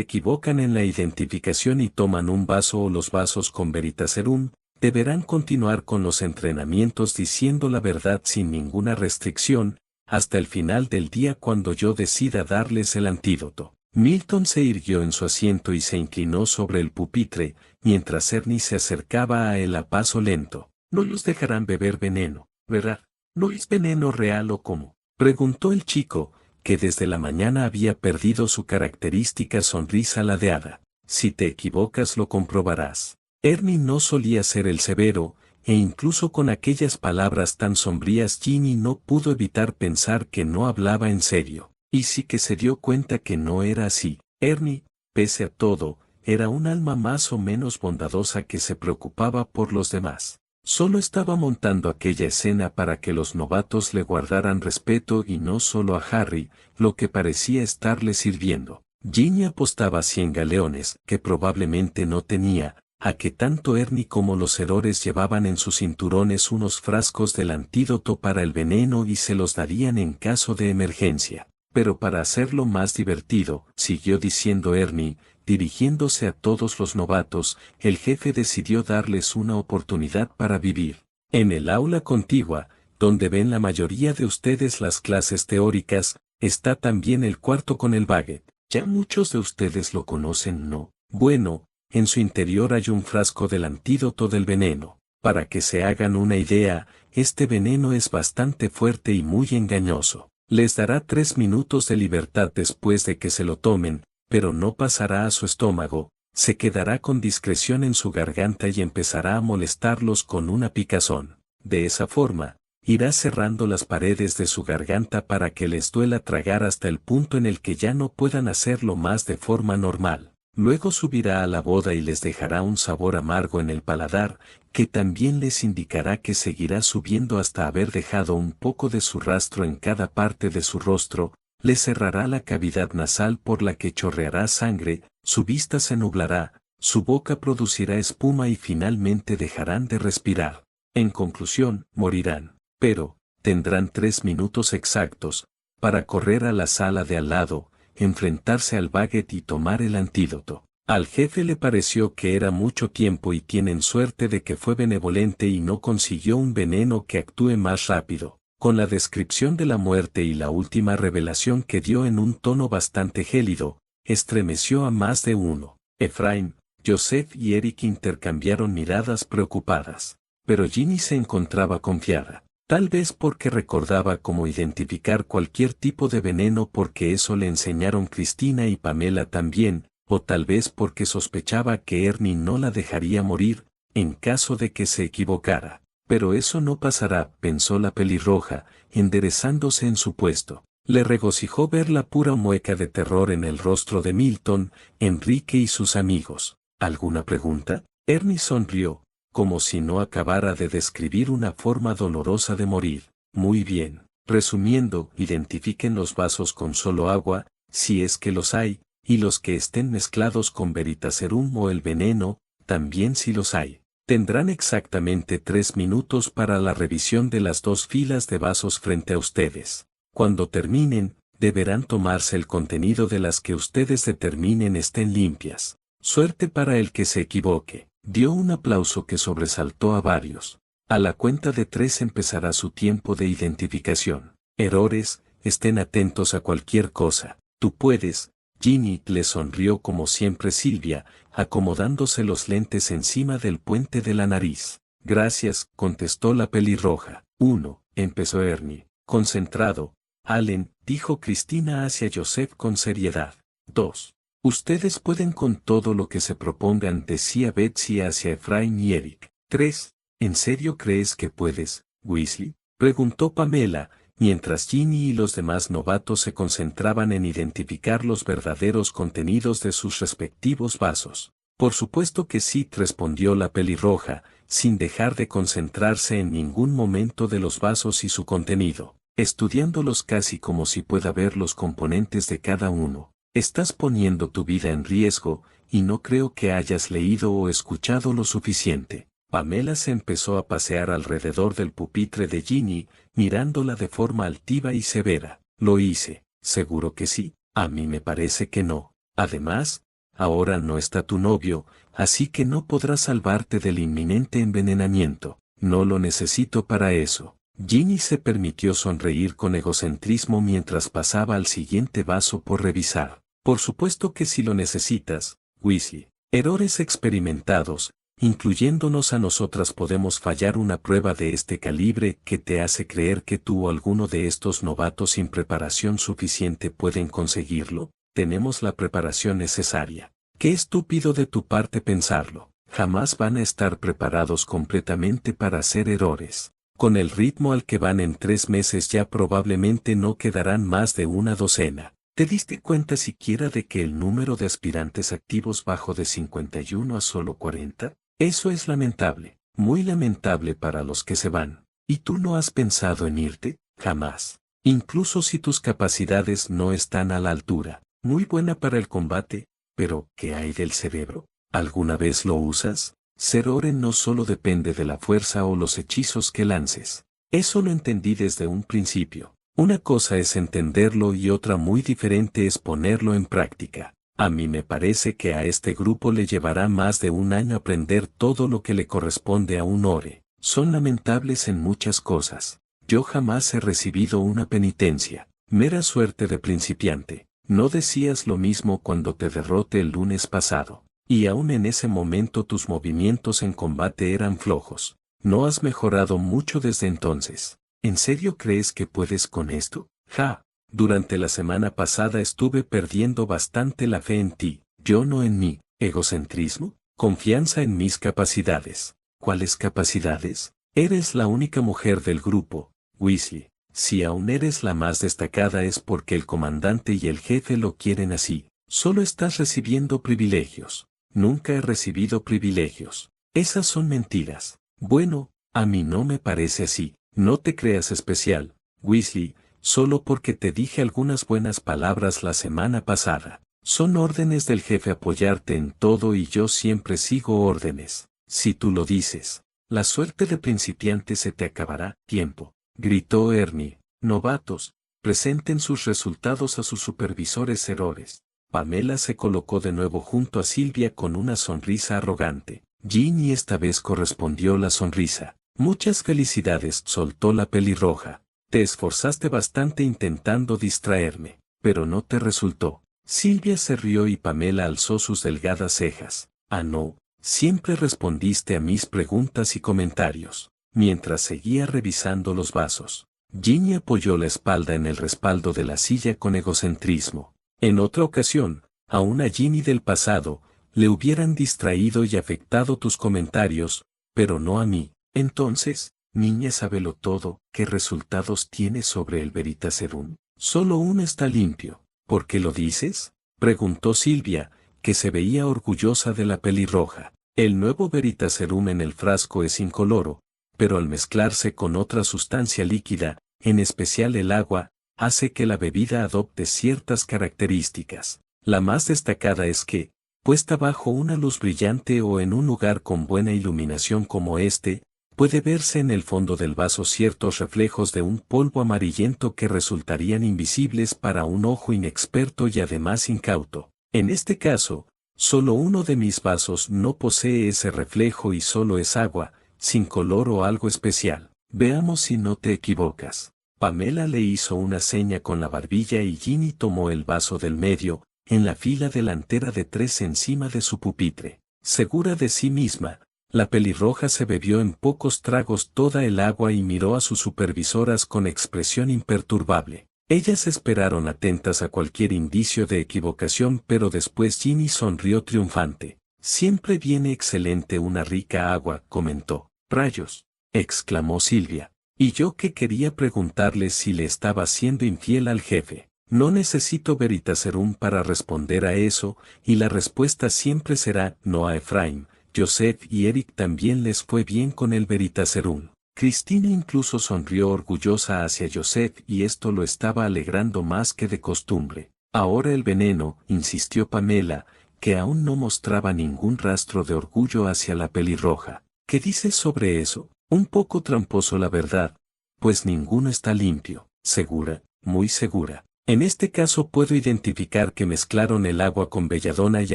equivocan en la identificación y toman un vaso o los vasos con Veritaserum, deberán continuar con los entrenamientos diciendo la verdad sin ninguna restricción, hasta el final del día cuando yo decida darles el antídoto. Milton se irguió en su asiento y se inclinó sobre el pupitre, mientras Ernie se acercaba a él a paso lento. No los dejarán beber veneno, ¿verdad? ¿No es veneno real o cómo? Preguntó el chico, que desde la mañana había perdido su característica sonrisa ladeada. Si te equivocas lo comprobarás. Ernie no solía ser el severo, e incluso con aquellas palabras tan sombrías Ginny no pudo evitar pensar que no hablaba en serio. Y sí que se dio cuenta que no era así. Ernie, pese a todo, era un alma más o menos bondadosa que se preocupaba por los demás. Solo estaba montando aquella escena para que los novatos le guardaran respeto y no solo a Harry, lo que parecía estarle sirviendo. Ginny apostaba 100 galeones, que probablemente no tenía, a que tanto Ernie como los errores llevaban en sus cinturones unos frascos del antídoto para el veneno y se los darían en caso de emergencia. Pero para hacerlo más divertido, siguió diciendo Ernie, dirigiéndose a todos los novatos, el jefe decidió darles una oportunidad para vivir. En el aula contigua, donde ven la mayoría de ustedes las clases teóricas, está también el cuarto con el baguette. Ya muchos de ustedes lo conocen, ¿no? Bueno, en su interior hay un frasco del antídoto del veneno. Para que se hagan una idea, este veneno es bastante fuerte y muy engañoso. Les dará 3 minutos de libertad después de que se lo tomen, pero no pasará a su estómago, se quedará con discreción en su garganta y empezará a molestarlos con una picazón. De esa forma, irá cerrando las paredes de su garganta para que les duela tragar hasta el punto en el que ya no puedan hacerlo más de forma normal. Luego subirá a la boda y les dejará un sabor amargo en el paladar, que también les indicará que seguirá subiendo hasta haber dejado un poco de su rastro en cada parte de su rostro, les cerrará la cavidad nasal por la que chorreará sangre, su vista se nublará, su boca producirá espuma y finalmente dejarán de respirar. En conclusión, morirán, pero tendrán 3 minutos exactos para correr a la sala de al lado, enfrentarse al baguette y tomar el antídoto. Al jefe le pareció que era mucho tiempo y tienen suerte de que fue benevolente y no consiguió un veneno que actúe más rápido. Con la descripción de la muerte y la última revelación que dio en un tono bastante gélido, estremeció a más de uno. Efraín, Joseph y Eric intercambiaron miradas preocupadas. Pero Ginny se encontraba confiada. Tal vez porque recordaba cómo identificar cualquier tipo de veneno porque eso le enseñaron Cristina y Pamela también, o tal vez porque sospechaba que Ernie no la dejaría morir, en caso de que se equivocara. Pero eso no pasará, pensó la pelirroja, enderezándose en su puesto. Le regocijó ver la pura mueca de terror en el rostro de Milton, Enrique y sus amigos. ¿Alguna pregunta? Ernie sonrió, como si no acabara de describir una forma dolorosa de morir. Muy bien. Resumiendo, identifiquen los vasos con solo agua, si es que los hay, y los que estén mezclados con Veritaserum o el veneno, también si los hay. Tendrán exactamente 3 minutos para la revisión de las 2 filas de vasos frente a ustedes. Cuando terminen, deberán tomarse el contenido de las que ustedes determinen estén limpias. Suerte para el que se equivoque. Dio un aplauso que sobresaltó a varios. A la cuenta de 3 empezará su tiempo de identificación. Errores, estén atentos a cualquier cosa. Tú puedes. Ginny le sonrió como siempre Silvia, acomodándose los lentes encima del puente de la nariz. Gracias, contestó la pelirroja. 1. Empezó Ernie. Concentrado. Allen, dijo Cristina hacia Joseph con seriedad. 2. Ustedes pueden con todo lo que se propongan, decía Betsy hacia Efraín y Eric. 3. ¿En serio crees que puedes, Weasley? Preguntó Pamela, mientras Ginny y los demás novatos se concentraban en identificar los verdaderos contenidos de sus respectivos vasos. Por supuesto que sí, respondió la pelirroja, sin dejar de concentrarse en ningún momento de los vasos y su contenido, estudiándolos casi como si pueda ver los componentes de cada uno. Estás poniendo tu vida en riesgo, y no creo que hayas leído o escuchado lo suficiente. Pamela se empezó a pasear alrededor del pupitre de Ginny, mirándola de forma altiva y severa. Lo hice, seguro que sí, a mí me parece que no. Además, ahora no está tu novio, así que no podrás salvarte del inminente envenenamiento. No lo necesito para eso. Ginny se permitió sonreír con egocentrismo mientras pasaba al siguiente vaso por revisar. Por supuesto que si lo necesitas, Weasley. Errores experimentados, incluyéndonos a nosotras, podemos fallar una prueba de este calibre que te hace creer que tú o alguno de estos novatos sin preparación suficiente pueden conseguirlo. Tenemos la preparación necesaria. Qué estúpido de tu parte pensarlo. Jamás van a estar preparados completamente para hacer errores. Con el ritmo al que van en 3 meses ya probablemente no quedarán más de una docena. ¿Te diste cuenta siquiera de que el número de aspirantes activos bajó de 51 a solo 40? Eso es lamentable, muy lamentable para los que se van. ¿Y tú no has pensado en irte? Jamás. Incluso si tus capacidades no están a la altura. Muy buena para el combate, pero ¿qué hay del cerebro? ¿Alguna vez lo usas? Ser Oren no solo depende de la fuerza o los hechizos que lances. Eso lo entendí desde un principio. Una cosa es entenderlo y otra muy diferente es ponerlo en práctica. A mí me parece que a este grupo le llevará más de un año aprender todo lo que le corresponde a un Ore. Son lamentables en muchas cosas. Yo jamás he recibido una penitencia. Mera suerte de principiante. No decías lo mismo cuando te derroté el lunes pasado. Y aún en ese momento tus movimientos en combate eran flojos. No has mejorado mucho desde entonces. ¿En serio crees que puedes con esto? Ja, durante la semana pasada estuve perdiendo bastante la fe en ti, yo no en mí. ¿Egocentrismo? Confianza en mis capacidades. ¿Cuáles capacidades? Eres la única mujer del grupo, Weasley. Si aún eres la más destacada es porque el comandante y el jefe lo quieren así. Solo estás recibiendo privilegios. Nunca he recibido privilegios. Esas son mentiras. Bueno, a mí no me parece así. No te creas especial, Weasley, solo porque te dije algunas buenas palabras la semana pasada. Son órdenes del jefe apoyarte en todo y yo siempre sigo órdenes. Si tú lo dices, la suerte de principiante se te acabará. Tiempo, gritó Ernie. Novatos, presenten sus resultados a sus supervisores errores. Pamela se colocó de nuevo junto a Silvia con una sonrisa arrogante. Ginny esta vez correspondió la sonrisa. Muchas felicidades, soltó la pelirroja. Te esforzaste bastante intentando distraerme, pero no te resultó. Silvia se rió y Pamela alzó sus delgadas cejas. Ah, no, siempre respondiste a mis preguntas y comentarios. Mientras seguía revisando los vasos, Ginny apoyó la espalda en el respaldo de la silla con egocentrismo. En otra ocasión, a una Ginny del pasado, le hubieran distraído y afectado tus comentarios, pero no a mí. Entonces, niña, sábelo todo. ¿Qué resultados tienes sobre el Veritaserum? Solo uno está limpio. ¿Por qué lo dices? Preguntó Silvia, que se veía orgullosa de la pelirroja. El nuevo Veritaserum en el frasco es incoloro, pero al mezclarse con otra sustancia líquida, en especial el agua, hace que la bebida adopte ciertas características. La más destacada es que, puesta bajo una luz brillante o en un lugar con buena iluminación como este, puede verse en el fondo del vaso ciertos reflejos de un polvo amarillento que resultarían invisibles para un ojo inexperto y además incauto. En este caso, solo uno de mis vasos no posee ese reflejo y solo es agua, sin color o algo especial. Veamos si no te equivocas. Pamela le hizo una seña con la barbilla y Ginny tomó el vaso del medio, en la fila delantera de 3 encima de su pupitre. Segura de sí misma, La pelirroja se bebió en pocos tragos toda el agua y miró a sus supervisoras con expresión imperturbable. Ellas esperaron atentas a cualquier indicio de equivocación, pero después Ginny sonrió triunfante. Siempre viene excelente una rica agua, comentó. Rayos, exclamó Silvia. Y yo que quería preguntarle si le estaba siendo infiel al jefe. No necesito Veritaserum para responder a eso, y la respuesta siempre será no. A Efraín, Joseph y Eric también les fue bien con el Veritaserum. Cristina incluso sonrió orgullosa hacia Joseph y esto lo estaba alegrando más que de costumbre. Ahora el veneno, insistió Pamela, que aún no mostraba ningún rastro de orgullo hacia la pelirroja. ¿Qué dices sobre eso? Un poco tramposo la verdad, pues ninguno está limpio. Segura, muy segura. En este caso puedo identificar que mezclaron el agua con belladona y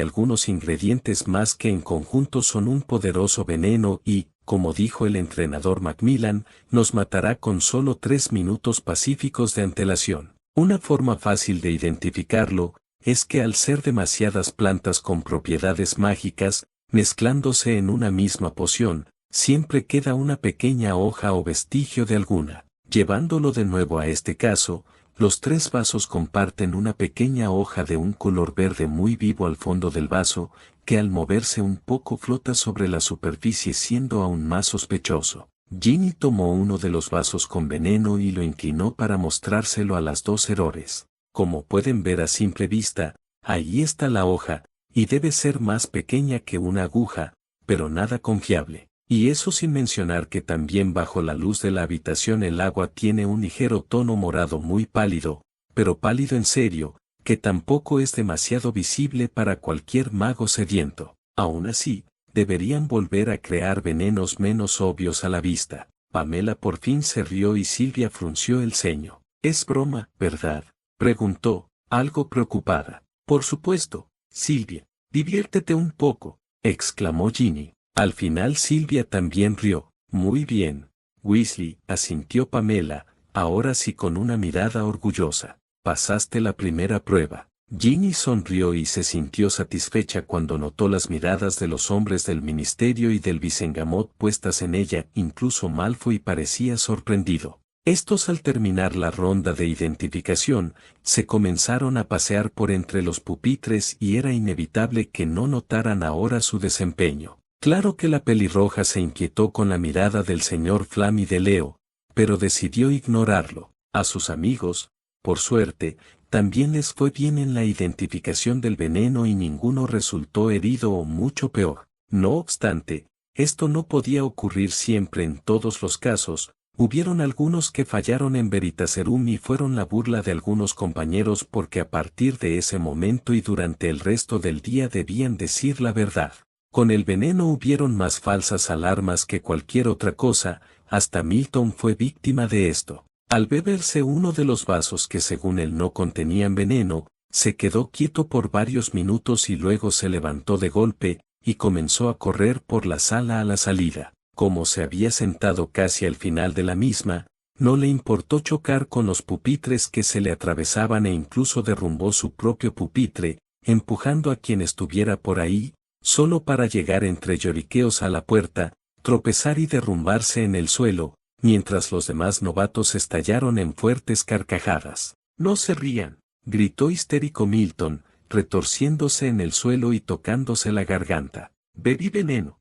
algunos ingredientes más que en conjunto son un poderoso veneno y, como dijo el entrenador Macmillan, nos matará con solo 3 minutos pacíficos de antelación. Una forma fácil de identificarlo es que al ser demasiadas plantas con propiedades mágicas, mezclándose en una misma poción, siempre queda una pequeña hoja o vestigio de alguna. Llevándolo de nuevo a este caso, los 3 vasos comparten una pequeña hoja de un color verde muy vivo al fondo del vaso, que al moverse un poco flota sobre la superficie siendo aún más sospechoso. Ginny tomó uno de los vasos con veneno y lo inclinó para mostrárselo a las 2 errores. Como pueden ver a simple vista, ahí está la hoja, y debe ser más pequeña que una aguja, pero nada confiable. Y eso sin mencionar que también bajo la luz de la habitación el agua tiene un ligero tono morado muy pálido, pero pálido en serio, que tampoco es demasiado visible para cualquier mago sediento. Aún así, deberían volver a crear venenos menos obvios a la vista. Pamela por fin se rió y Silvia frunció el ceño. «Es broma, ¿verdad?», preguntó, algo preocupada. «Por supuesto, Silvia, diviértete un poco», exclamó Ginny. Al final Silvia también rió. «Muy bien, Weasley», asintió Pamela, ahora sí con una mirada orgullosa. «Pasaste la primera prueba». Ginny sonrió y se sintió satisfecha cuando notó las miradas de los hombres del ministerio y del Visengamot puestas en ella, incluso Malfoy parecía sorprendido. Estos al terminar la ronda de identificación, se comenzaron a pasear por entre los pupitres y era inevitable que no notaran ahora su desempeño. Claro que la pelirroja se inquietó con la mirada del señor Flam y de Leo, pero decidió ignorarlo. A sus amigos, por suerte, también les fue bien en la identificación del veneno y ninguno resultó herido o mucho peor. No obstante, esto no podía ocurrir siempre en todos los casos. Hubieron algunos que fallaron en Veritaserum y fueron la burla de algunos compañeros porque a partir de ese momento y durante el resto del día debían decir la verdad. Con el veneno hubieron más falsas alarmas que cualquier otra cosa, hasta Milton fue víctima de esto. Al beberse uno de los vasos que según él no contenían veneno, se quedó quieto por varios minutos y luego se levantó de golpe, y comenzó a correr por la sala a la salida. Como se había sentado casi al final de la misma, no le importó chocar con los pupitres que se le atravesaban e incluso derrumbó su propio pupitre, empujando a quien estuviera por ahí, solo para llegar entre lloriqueos a la puerta, tropezar y derrumbarse en el suelo, mientras los demás novatos estallaron en fuertes carcajadas. «No se rían», gritó histérico Milton, retorciéndose en el suelo y tocándose la garganta. «Bebí veneno,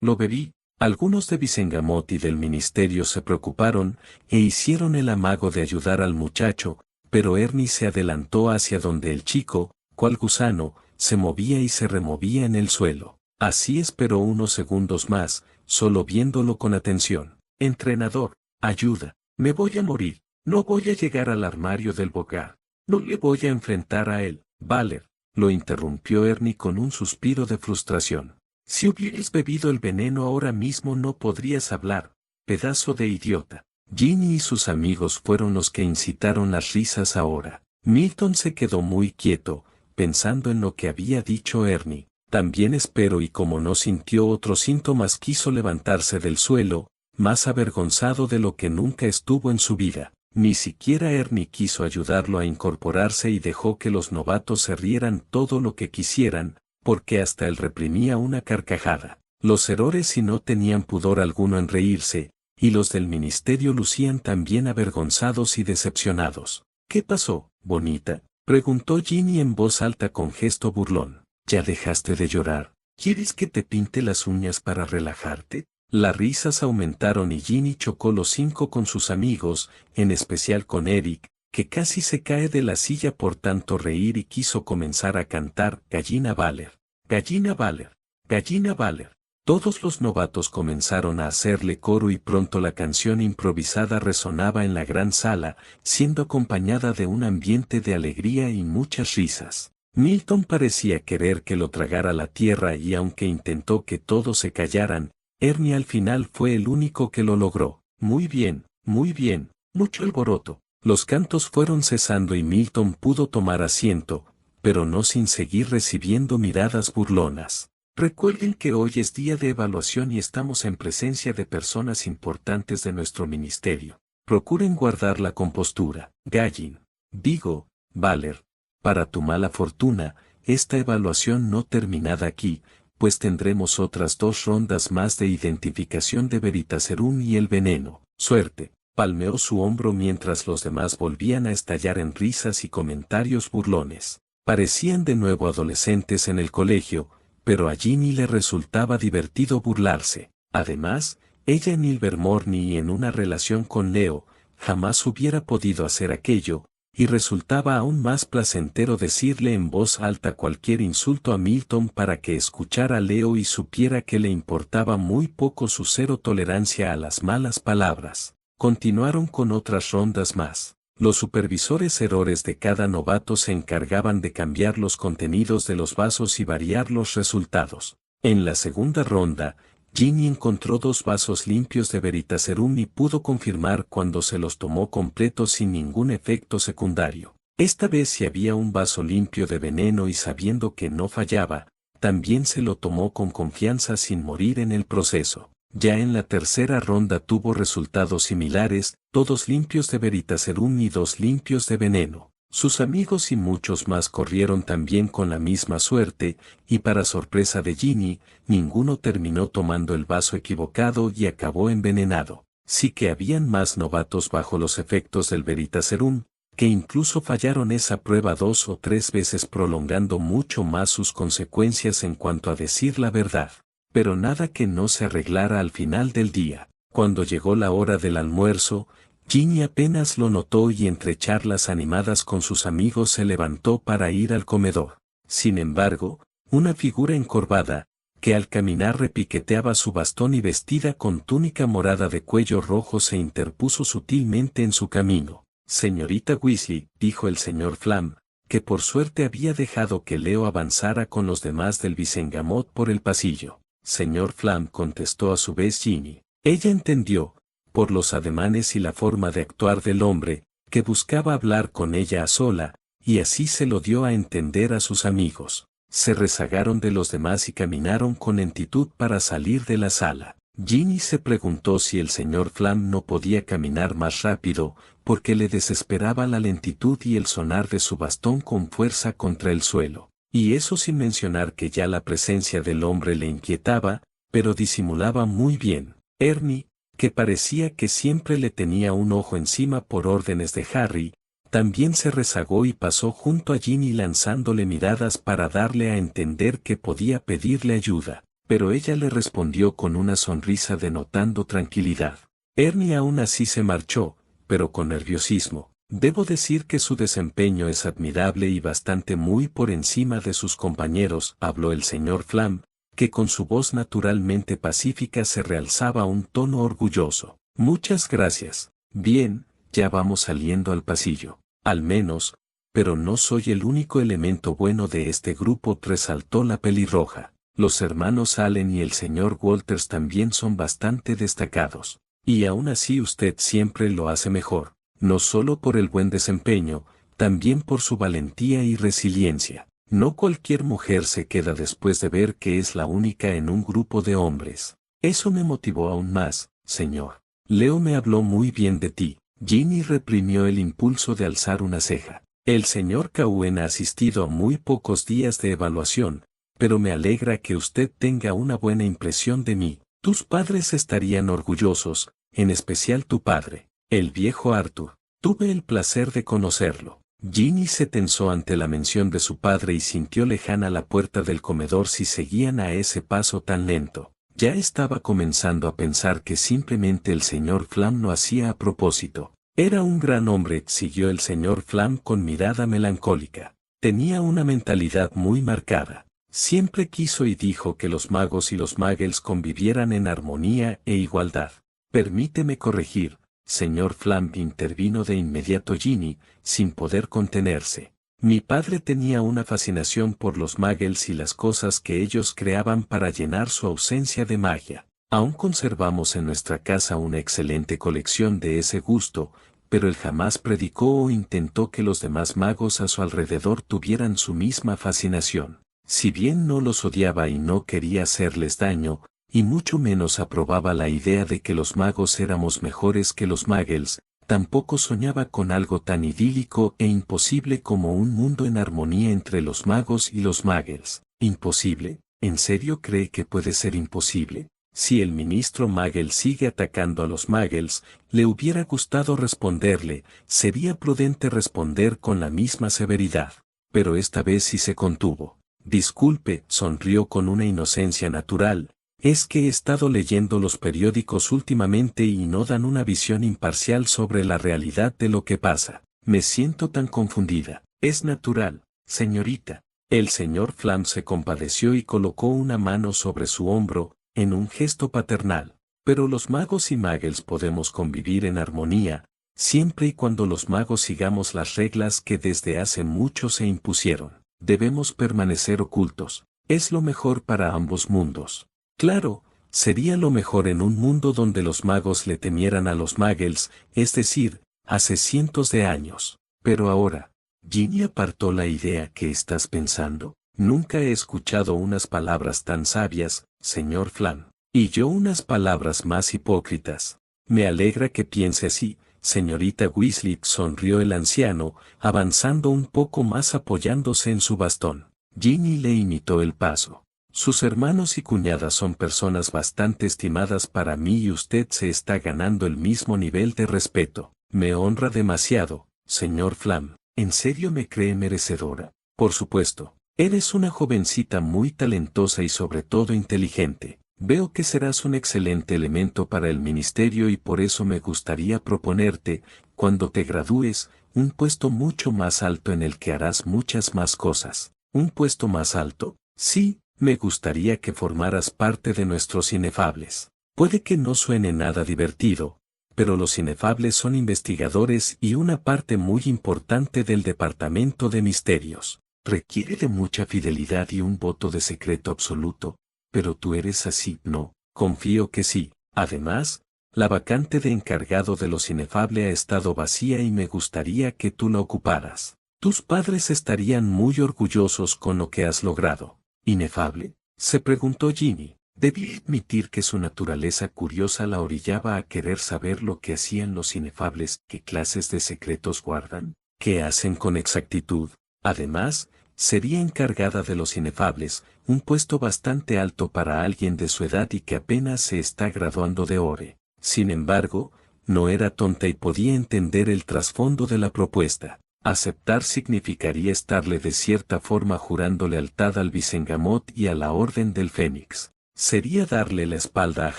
lo bebí». Algunos de Visengamot y del ministerio se preocuparon e hicieron el amago de ayudar al muchacho, pero Ernie se adelantó hacia donde el chico, cual gusano, se movía y se removía en el suelo. Así esperó unos segundos más, solo viéndolo con atención. «Entrenador, ayuda, me voy a morir, no voy a llegar al armario del bogar, no le voy a enfrentar a él». «Valer», lo interrumpió Ernie con un suspiro de frustración. «Si hubieras bebido el veneno ahora mismo no podrías hablar, pedazo de idiota». Ginny y sus amigos fueron los que incitaron las risas ahora. Milton se quedó muy quieto, pensando en lo que había dicho Ernie. También espero y como no sintió otros síntomas quiso levantarse del suelo, más avergonzado de lo que nunca estuvo en su vida. Ni siquiera Ernie quiso ayudarlo a incorporarse y dejó que los novatos se rieran todo lo que quisieran, porque hasta él reprimía una carcajada. Los errores y no tenían pudor alguno en reírse, y los del ministerio lucían también avergonzados y decepcionados. ¿Qué pasó, bonita?, preguntó Ginny en voz alta con gesto burlón. ¿Ya dejaste de llorar? ¿Quieres que te pinte las uñas para relajarte? Las risas aumentaron y Ginny chocó los 5 con sus amigos, en especial con Eric, que casi se cae de la silla por tanto reír y quiso comenzar a cantar Gallina Baller. Gallina Baller. Gallina Baller. Todos los novatos comenzaron a hacerle coro y pronto la canción improvisada resonaba en la gran sala, siendo acompañada de un ambiente de alegría y muchas risas. Milton parecía querer que lo tragara la tierra y aunque intentó que todos se callaran, Ernie al final fue el único que lo logró. Muy bien, mucho alboroto. Los cantos fueron cesando y Milton pudo tomar asiento, pero no sin seguir recibiendo miradas burlonas. Recuerden que hoy es día de evaluación y estamos en presencia de personas importantes de nuestro ministerio. Procuren guardar la compostura. Gallin. Digo, Baller. Para tu mala fortuna, esta evaluación no terminada aquí, pues tendremos otras 2 rondas más de identificación de Veritaserum y el veneno. Suerte. Palmeó su hombro mientras los demás volvían a estallar en risas y comentarios burlones. Parecían de nuevo adolescentes en el colegio, pero a Ginny le resultaba divertido burlarse. Además, ella en Ilvermore ni en una relación con Leo, jamás hubiera podido hacer aquello, y resultaba aún más placentero decirle en voz alta cualquier insulto a Milton para que escuchara a Leo y supiera que le importaba muy poco su cero tolerancia a las malas palabras. Continuaron con otras rondas más. Los supervisores errores de cada novato se encargaban de cambiar los contenidos de los vasos y variar los resultados. En la segunda ronda, Ginny encontró 2 vasos limpios de Veritaserum y pudo confirmar cuando se los tomó completos sin ningún efecto secundario. Esta vez si había un vaso limpio de veneno y sabiendo que no fallaba, también se lo tomó con confianza sin morir en el proceso. Ya en la tercera ronda tuvo resultados similares, todos limpios de Veritaserum y 2 limpios de veneno. Sus amigos y muchos más corrieron también con la misma suerte, y para sorpresa de Ginny, ninguno terminó tomando el vaso equivocado y acabó envenenado. Sí que habían más novatos bajo los efectos del Veritaserum, que incluso fallaron esa prueba 2 o 3 veces prolongando mucho más sus consecuencias en cuanto a decir la verdad. Pero nada que no se arreglara al final del día. Cuando llegó la hora del almuerzo, Ginny apenas lo notó y entre charlas animadas con sus amigos se levantó para ir al comedor. Sin embargo, una figura encorvada, que al caminar repiqueteaba su bastón y vestida con túnica morada de cuello rojo se interpuso sutilmente en su camino. Señorita Weasley, dijo el señor Flam, que por suerte había dejado que Leo avanzara con los demás del Visengamot por el pasillo. Señor Flam, contestó a su vez Ginny. Ella entendió, por los ademanes y la forma de actuar del hombre, que buscaba hablar con ella a sola, y así se lo dio a entender a sus amigos. Se rezagaron de los demás y caminaron con lentitud para salir de la sala. Ginny se preguntó si el señor Flam no podía caminar más rápido, porque le desesperaba la lentitud y el sonar de su bastón con fuerza contra el suelo. Y eso sin mencionar que ya la presencia del hombre le inquietaba, pero disimulaba muy bien. Ernie, que parecía que siempre le tenía un ojo encima por órdenes de Harry, también se rezagó y pasó junto a Ginny lanzándole miradas para darle a entender que podía pedirle ayuda, pero ella le respondió con una sonrisa denotando tranquilidad. Ernie aún así se marchó, pero con nerviosismo. Debo decir que su desempeño es admirable y bastante muy por encima de sus compañeros, habló el señor Flam, que con su voz naturalmente pacífica se realzaba un tono orgulloso. Muchas gracias. Bien, ya vamos saliendo al pasillo. Al menos, pero no soy el único elemento bueno de este grupo, resaltó la pelirroja. Los hermanos Allen y el señor Walters también son bastante destacados. Y aún así usted siempre lo hace mejor. No solo por el buen desempeño, también por su valentía y resiliencia. No cualquier mujer se queda después de ver que es la única en un grupo de hombres. Eso me motivó aún más, señor. Leo me habló muy bien de ti. Ginny reprimió el impulso de alzar una ceja. El señor Cowen ha asistido a muy pocos días de evaluación, pero me alegra que usted tenga una buena impresión de mí. Tus padres estarían orgullosos, en especial tu padre, el viejo Arthur. Tuve el placer de conocerlo. Ginny se tensó ante la mención de su padre y sintió lejana la puerta del comedor si seguían a ese paso tan lento. Ya estaba comenzando a pensar que simplemente el señor Flam lo hacía a propósito. Era un gran hombre, siguió el señor Flam con mirada melancólica. Tenía una mentalidad muy marcada. Siempre quiso y dijo que los magos y los muggles convivieran en armonía e igualdad. Permíteme corregir, señor Flam, intervino de inmediato Ginny, sin poder contenerse. Mi padre tenía una fascinación por los muggles y las cosas que ellos creaban para llenar su ausencia de magia. Aún conservamos en nuestra casa una excelente colección de ese gusto, pero él jamás predicó o intentó que los demás magos a su alrededor tuvieran su misma fascinación. Si bien no los odiaba y no quería hacerles daño, y mucho menos aprobaba la idea de que los magos éramos mejores que los muggles, tampoco soñaba con algo tan idílico e imposible como un mundo en armonía entre los magos y los muggles. ¿Imposible? ¿En serio cree que puede ser imposible? Si el ministro Muggle sigue atacando a los muggles, le hubiera gustado responderle, sería prudente responder con la misma severidad. Pero esta vez sí se contuvo. Disculpe, sonrió con una inocencia natural. Es que he estado leyendo los periódicos últimamente y no dan una visión imparcial sobre la realidad de lo que pasa. Me siento tan confundida. Es natural, señorita. El señor Flam se compadeció y colocó una mano sobre su hombro, en un gesto paternal. Pero los magos y muggles podemos convivir en armonía, siempre y cuando los magos sigamos las reglas que desde hace mucho se impusieron. Debemos permanecer ocultos. Es lo mejor para ambos mundos. Claro, sería lo mejor en un mundo donde los magos le temieran a los muggles, es decir, hace cientos de años. Pero ahora, Ginny apartó la idea que estás pensando. Nunca he escuchado unas palabras tan sabias, señor Flam. Y yo unas palabras más hipócritas. Me alegra que piense así, señorita Weasley, sonrió el anciano, avanzando un poco más apoyándose en su bastón. Ginny le imitó el paso. Sus hermanos y cuñadas son personas bastante estimadas para mí y usted se está ganando el mismo nivel de respeto. Me honra demasiado, señor Flam. ¿En serio me cree merecedora? Por supuesto. Eres una jovencita muy talentosa y sobre todo inteligente. Veo que serás un excelente elemento para el ministerio y por eso me gustaría proponerte, cuando te gradúes, un puesto mucho más alto en el que harás muchas más cosas. ¿Un puesto más alto? Sí, me gustaría que formaras parte de nuestros inefables. Puede que no suene nada divertido, pero los inefables son investigadores y una parte muy importante del Departamento de Misterios. Requiere de mucha fidelidad y un voto de secreto absoluto. Pero tú eres así, ¿no? Confío que sí. Además, la vacante de encargado de los inefables ha estado vacía y me gustaría que tú la ocuparas. Tus padres estarían muy orgullosos con lo que has logrado. ¿Inefable? Se preguntó Ginny. Debí admitir que su naturaleza curiosa la orillaba a querer saber lo que hacían los inefables, qué clases de secretos guardan, qué hacen con exactitud. Además, sería encargada de los inefables, un puesto bastante alto para alguien de su edad y que apenas se está graduando de Ore. Sin embargo, no era tonta y podía entender el trasfondo de la propuesta. Aceptar significaría estarle de cierta forma jurando lealtad al Visengamot y a la Orden del Fénix. Sería darle la espalda a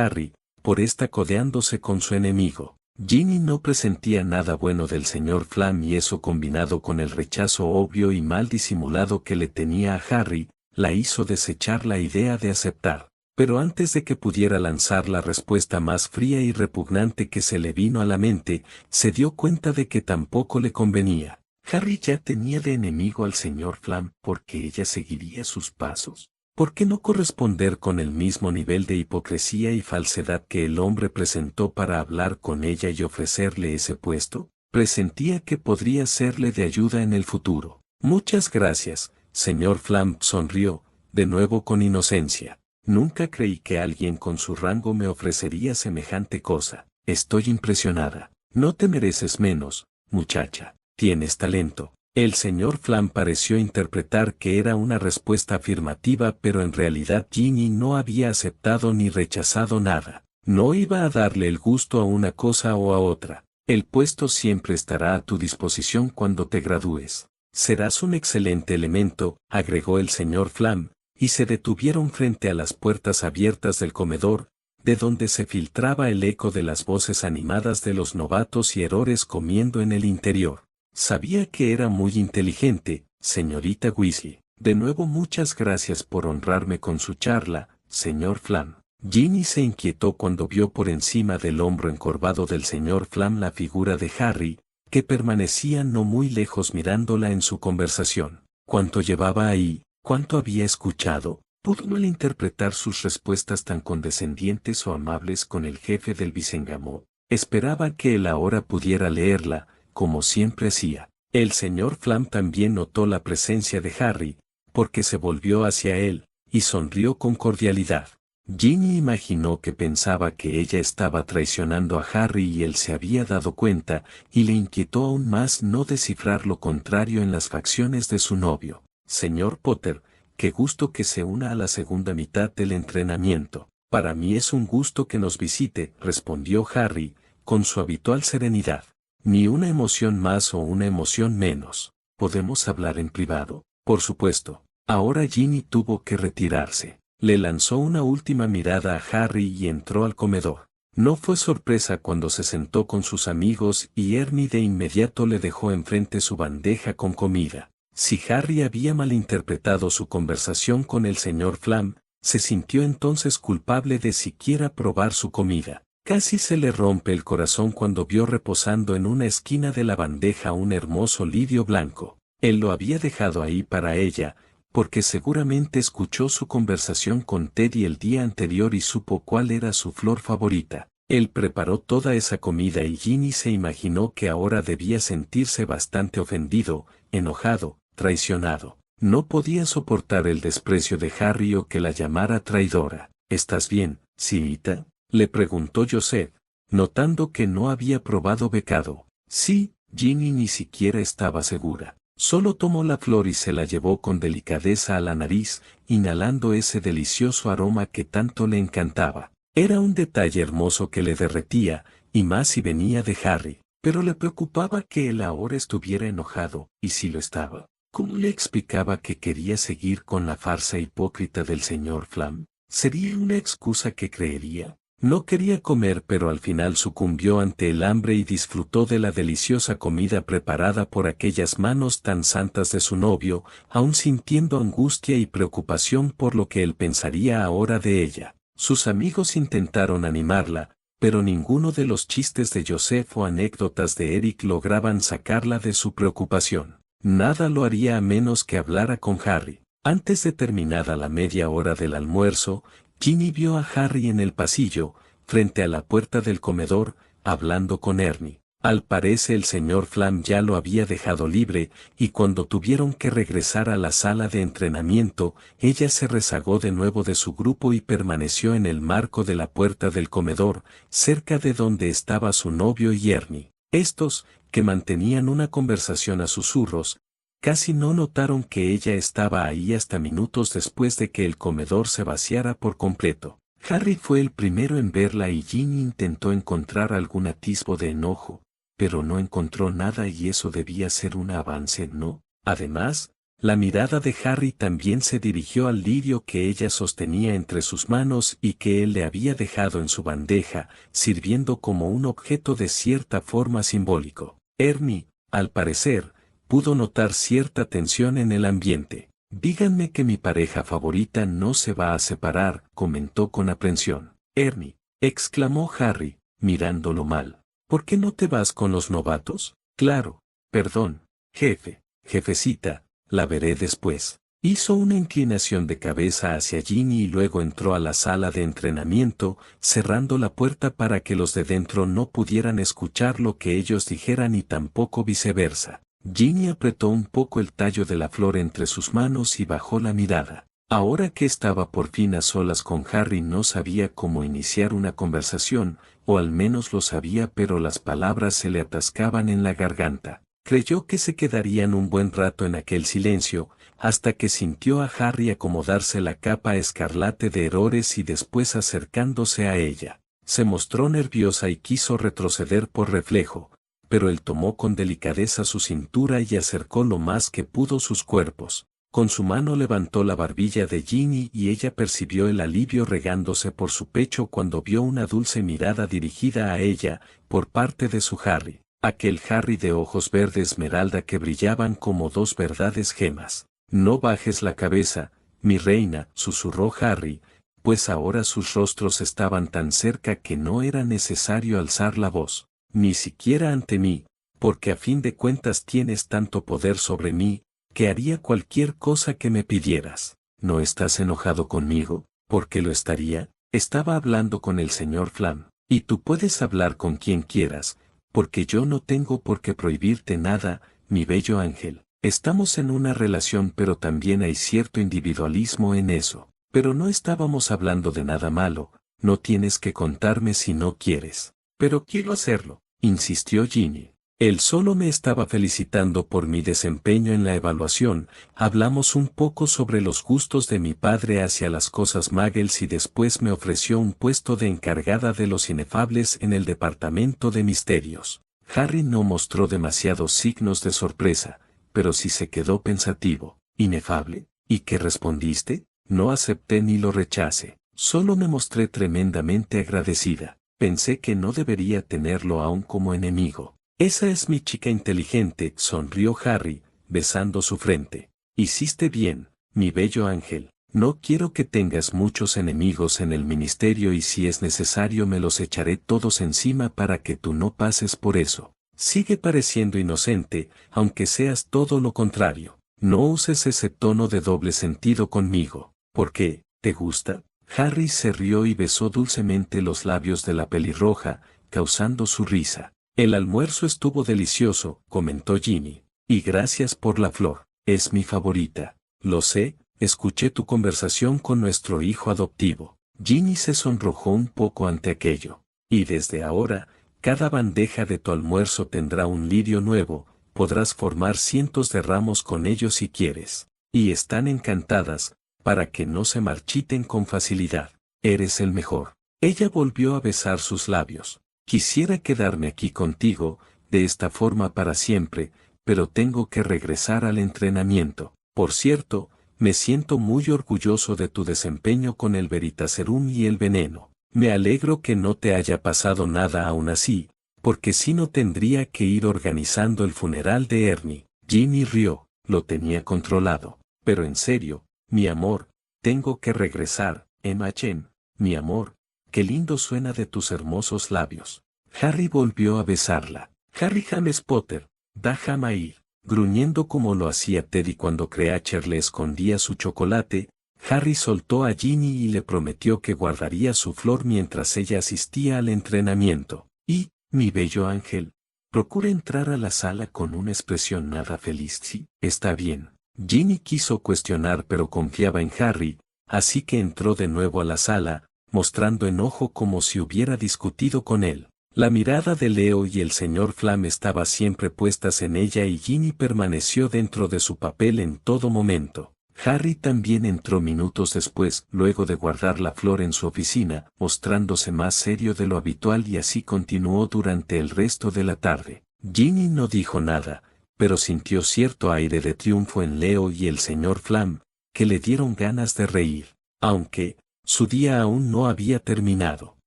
Harry, por estar codeándose con su enemigo. Ginny no presentía nada bueno del señor Flam y eso combinado con el rechazo obvio y mal disimulado que le tenía a Harry, la hizo desechar la idea de aceptar. Pero antes de que pudiera lanzar la respuesta más fría y repugnante que se le vino a la mente, se dio cuenta de que tampoco le convenía. Harry ya tenía de enemigo al señor Flam porque ella seguiría sus pasos. ¿Por qué no corresponder con el mismo nivel de hipocresía y falsedad que el hombre presentó para hablar con ella y ofrecerle ese puesto? Presentía que podría serle de ayuda en el futuro. Muchas gracias, señor Flam, sonrió, de nuevo con inocencia. Nunca creí que alguien con su rango me ofrecería semejante cosa. Estoy impresionada. No te mereces menos, muchacha. Tienes talento. El señor Flam pareció interpretar que era una respuesta afirmativa, pero en realidad Ginny no había aceptado ni rechazado nada. No iba a darle el gusto a una cosa o a otra. El puesto siempre estará a tu disposición cuando te gradúes. Serás un excelente elemento, agregó el señor Flam, y se detuvieron frente a las puertas abiertas del comedor, de donde se filtraba el eco de las voces animadas de los novatos y errores comiendo en el interior. Sabía que era muy inteligente, señorita Weasley. De nuevo muchas gracias por honrarme con su charla, señor Flam. Ginny se inquietó cuando vio por encima del hombro encorvado del señor Flam la figura de Harry, que permanecía no muy lejos mirándola en su conversación. ¿Cuánto llevaba ahí? ¿Cuánto había escuchado? Pudo malinterpretar sus respuestas tan condescendientes o amables con el jefe del Vicengamo. Esperaba que él ahora pudiera leerla, como siempre hacía. El señor Flam también notó la presencia de Harry, porque se volvió hacia él, y sonrió con cordialidad. Ginny imaginó que pensaba que ella estaba traicionando a Harry y él se había dado cuenta, y le inquietó aún más no descifrar lo contrario en las facciones de su novio. Señor Potter, qué gusto que se una a la segunda mitad del entrenamiento. Para mí es un gusto que nos visite, respondió Harry, con su habitual serenidad. Ni una emoción más o una emoción menos. ¿Podemos hablar en privado? Por supuesto. Ahora Ginny tuvo que retirarse. Le lanzó una última mirada a Harry y entró al comedor. No fue sorpresa cuando se sentó con sus amigos y Ernie de inmediato le dejó enfrente su bandeja con comida. Si Harry había malinterpretado su conversación con el señor Flam, se sintió entonces culpable de siquiera probar su comida. Casi se le rompe el corazón cuando vio reposando en una esquina de la bandeja un hermoso lirio blanco. Él lo había dejado ahí para ella, porque seguramente escuchó su conversación con Teddy el día anterior y supo cuál era su flor favorita. Él preparó toda esa comida y Ginny se imaginó que ahora debía sentirse bastante ofendido, enojado, traicionado. No podía soportar el desprecio de Harry o que la llamara traidora. ¿Estás bien, Cita?, le preguntó Joseph, notando que no había probado becado. Sí, Ginny ni siquiera estaba segura. Solo tomó la flor y se la llevó con delicadeza a la nariz, inhalando ese delicioso aroma que tanto le encantaba. Era un detalle hermoso que le derretía, y más si venía de Harry, pero le preocupaba que él ahora estuviera enojado, y si lo estaba. ¿Cómo le explicaba que quería seguir con la farsa hipócrita del señor Flam? ¿Sería una excusa que creería? No quería comer, pero al final sucumbió ante el hambre y disfrutó de la deliciosa comida preparada por aquellas manos tan santas de su novio, aun sintiendo angustia y preocupación por lo que él pensaría ahora de ella. Sus amigos intentaron animarla, pero ninguno de los chistes de Joseph o anécdotas de Eric lograban sacarla de su preocupación. Nada lo haría a menos que hablara con Harry. Antes de terminada la media hora del almuerzo, Ginny vio a Harry en el pasillo, frente a la puerta del comedor, hablando con Ernie. Al parecer el señor Flam ya lo había dejado libre, y cuando tuvieron que regresar a la sala de entrenamiento, ella se rezagó de nuevo de su grupo y permaneció en el marco de la puerta del comedor, cerca de donde estaba su novio y Ernie. Estos, que mantenían una conversación a susurros, casi no notaron que ella estaba ahí hasta minutos después de que el comedor se vaciara por completo. Harry fue el primero en verla y Ginny intentó encontrar algún atisbo de enojo, pero no encontró nada y eso debía ser un avance, ¿no? Además, la mirada de Harry también se dirigió al lirio que ella sostenía entre sus manos y que él le había dejado en su bandeja, sirviendo como un objeto de cierta forma simbólico. Ernie, al parecer, pudo notar cierta tensión en el ambiente. Díganme que mi pareja favorita no se va a separar, comentó con aprensión. Ernie, exclamó Harry, mirándolo mal. ¿Por qué no te vas con los novatos? Claro, perdón, jefecita, la veré después. Hizo una inclinación de cabeza hacia Ginny y luego entró a la sala de entrenamiento, cerrando la puerta para que los de dentro no pudieran escuchar lo que ellos dijeran y tampoco viceversa. Ginny apretó un poco el tallo de la flor entre sus manos y bajó la mirada. Ahora que estaba por fin a solas con Harry no sabía cómo iniciar una conversación, o al menos lo sabía pero las palabras se le atascaban en la garganta. Creyó que se quedarían un buen rato en aquel silencio, hasta que sintió a Harry acomodarse la capa escarlate de errores y después acercándose a ella. Se mostró nerviosa y quiso retroceder por reflejo, pero él tomó con delicadeza su cintura y acercó lo más que pudo sus cuerpos. Con su mano levantó la barbilla de Ginny y ella percibió el alivio regándose por su pecho cuando vio una dulce mirada dirigida a ella, por parte de su Harry. Aquel Harry de ojos verde esmeralda que brillaban como dos verdaderas gemas. No bajes la cabeza, mi reina, susurró Harry, pues ahora sus rostros estaban tan cerca que no era necesario alzar la voz, ni siquiera ante mí, porque a fin de cuentas tienes tanto poder sobre mí, que haría cualquier cosa que me pidieras. ¿No estás enojado conmigo? ¿Por qué lo estaría? Estaba hablando con el señor Flam, y tú puedes hablar con quien quieras, porque yo no tengo por qué prohibirte nada, mi bello ángel. Estamos en una relación pero también hay cierto individualismo en eso. Pero no estábamos hablando de nada malo, no tienes que contarme si no quieres. Pero quiero hacerlo, insistió Ginny. Él solo me estaba felicitando por mi desempeño en la evaluación. Hablamos un poco sobre los gustos de mi padre hacia las cosas muggles y después me ofreció un puesto de encargada de los inefables en el departamento de misterios. Harry no mostró demasiados signos de sorpresa, pero sí se quedó pensativo. ¿Inefable? ¿Y qué respondiste? No acepté ni lo rechacé. Solo me mostré tremendamente agradecida. Pensé que no debería tenerlo aún como enemigo. Esa es mi chica inteligente, sonrió Harry, besando su frente. Hiciste bien, mi bello ángel. No quiero que tengas muchos enemigos en el ministerio y si es necesario me los echaré todos encima para que tú no pases por eso. Sigue pareciendo inocente, aunque seas todo lo contrario. No uses ese tono de doble sentido conmigo. ¿Por qué? ¿Te gusta? Harry se rió y besó dulcemente los labios de la pelirroja, causando su risa. El almuerzo estuvo delicioso, comentó Ginny. Y gracias por la flor, es mi favorita. Lo sé, escuché tu conversación con nuestro hijo adoptivo. Ginny se sonrojó un poco ante aquello. Y desde ahora, cada bandeja de tu almuerzo tendrá un lirio nuevo, podrás formar cientos de ramos con ellos si quieres. Y están encantadas, para que no se marchiten con facilidad. Eres el mejor. Ella volvió a besar sus labios. Quisiera quedarme aquí contigo, de esta forma para siempre, pero tengo que regresar al entrenamiento. Por cierto, me siento muy orgulloso de tu desempeño con el Veritaserum y el veneno. Me alegro que no te haya pasado nada aún así, porque si no tendría que ir organizando el funeral de Ernie. Ginny rió, lo tenía controlado. Pero en serio, mi amor, tengo que regresar, Emma Chen, mi amor. Qué lindo suena de tus hermosos labios. Harry volvió a besarla. Harry James Potter, déjame ir. Gruñendo como lo hacía Teddy cuando Creacher le escondía su chocolate, Harry soltó a Ginny y le prometió que guardaría su flor mientras ella asistía al entrenamiento. Y, mi bello ángel, procura entrar a la sala con una expresión nada feliz. Sí, está bien. Ginny quiso cuestionar pero confiaba en Harry, así que entró de nuevo a la sala, mostrando enojo como si hubiera discutido con él. La mirada de Leo y el señor Flam estaba siempre puestas en ella y Ginny permaneció dentro de su papel en todo momento. Harry también entró minutos después, luego de guardar la flor en su oficina, mostrándose más serio de lo habitual y así continuó durante el resto de la tarde. Ginny no dijo nada, pero sintió cierto aire de triunfo en Leo y el señor Flam, que le dieron ganas de reír, aunque su día aún no había terminado.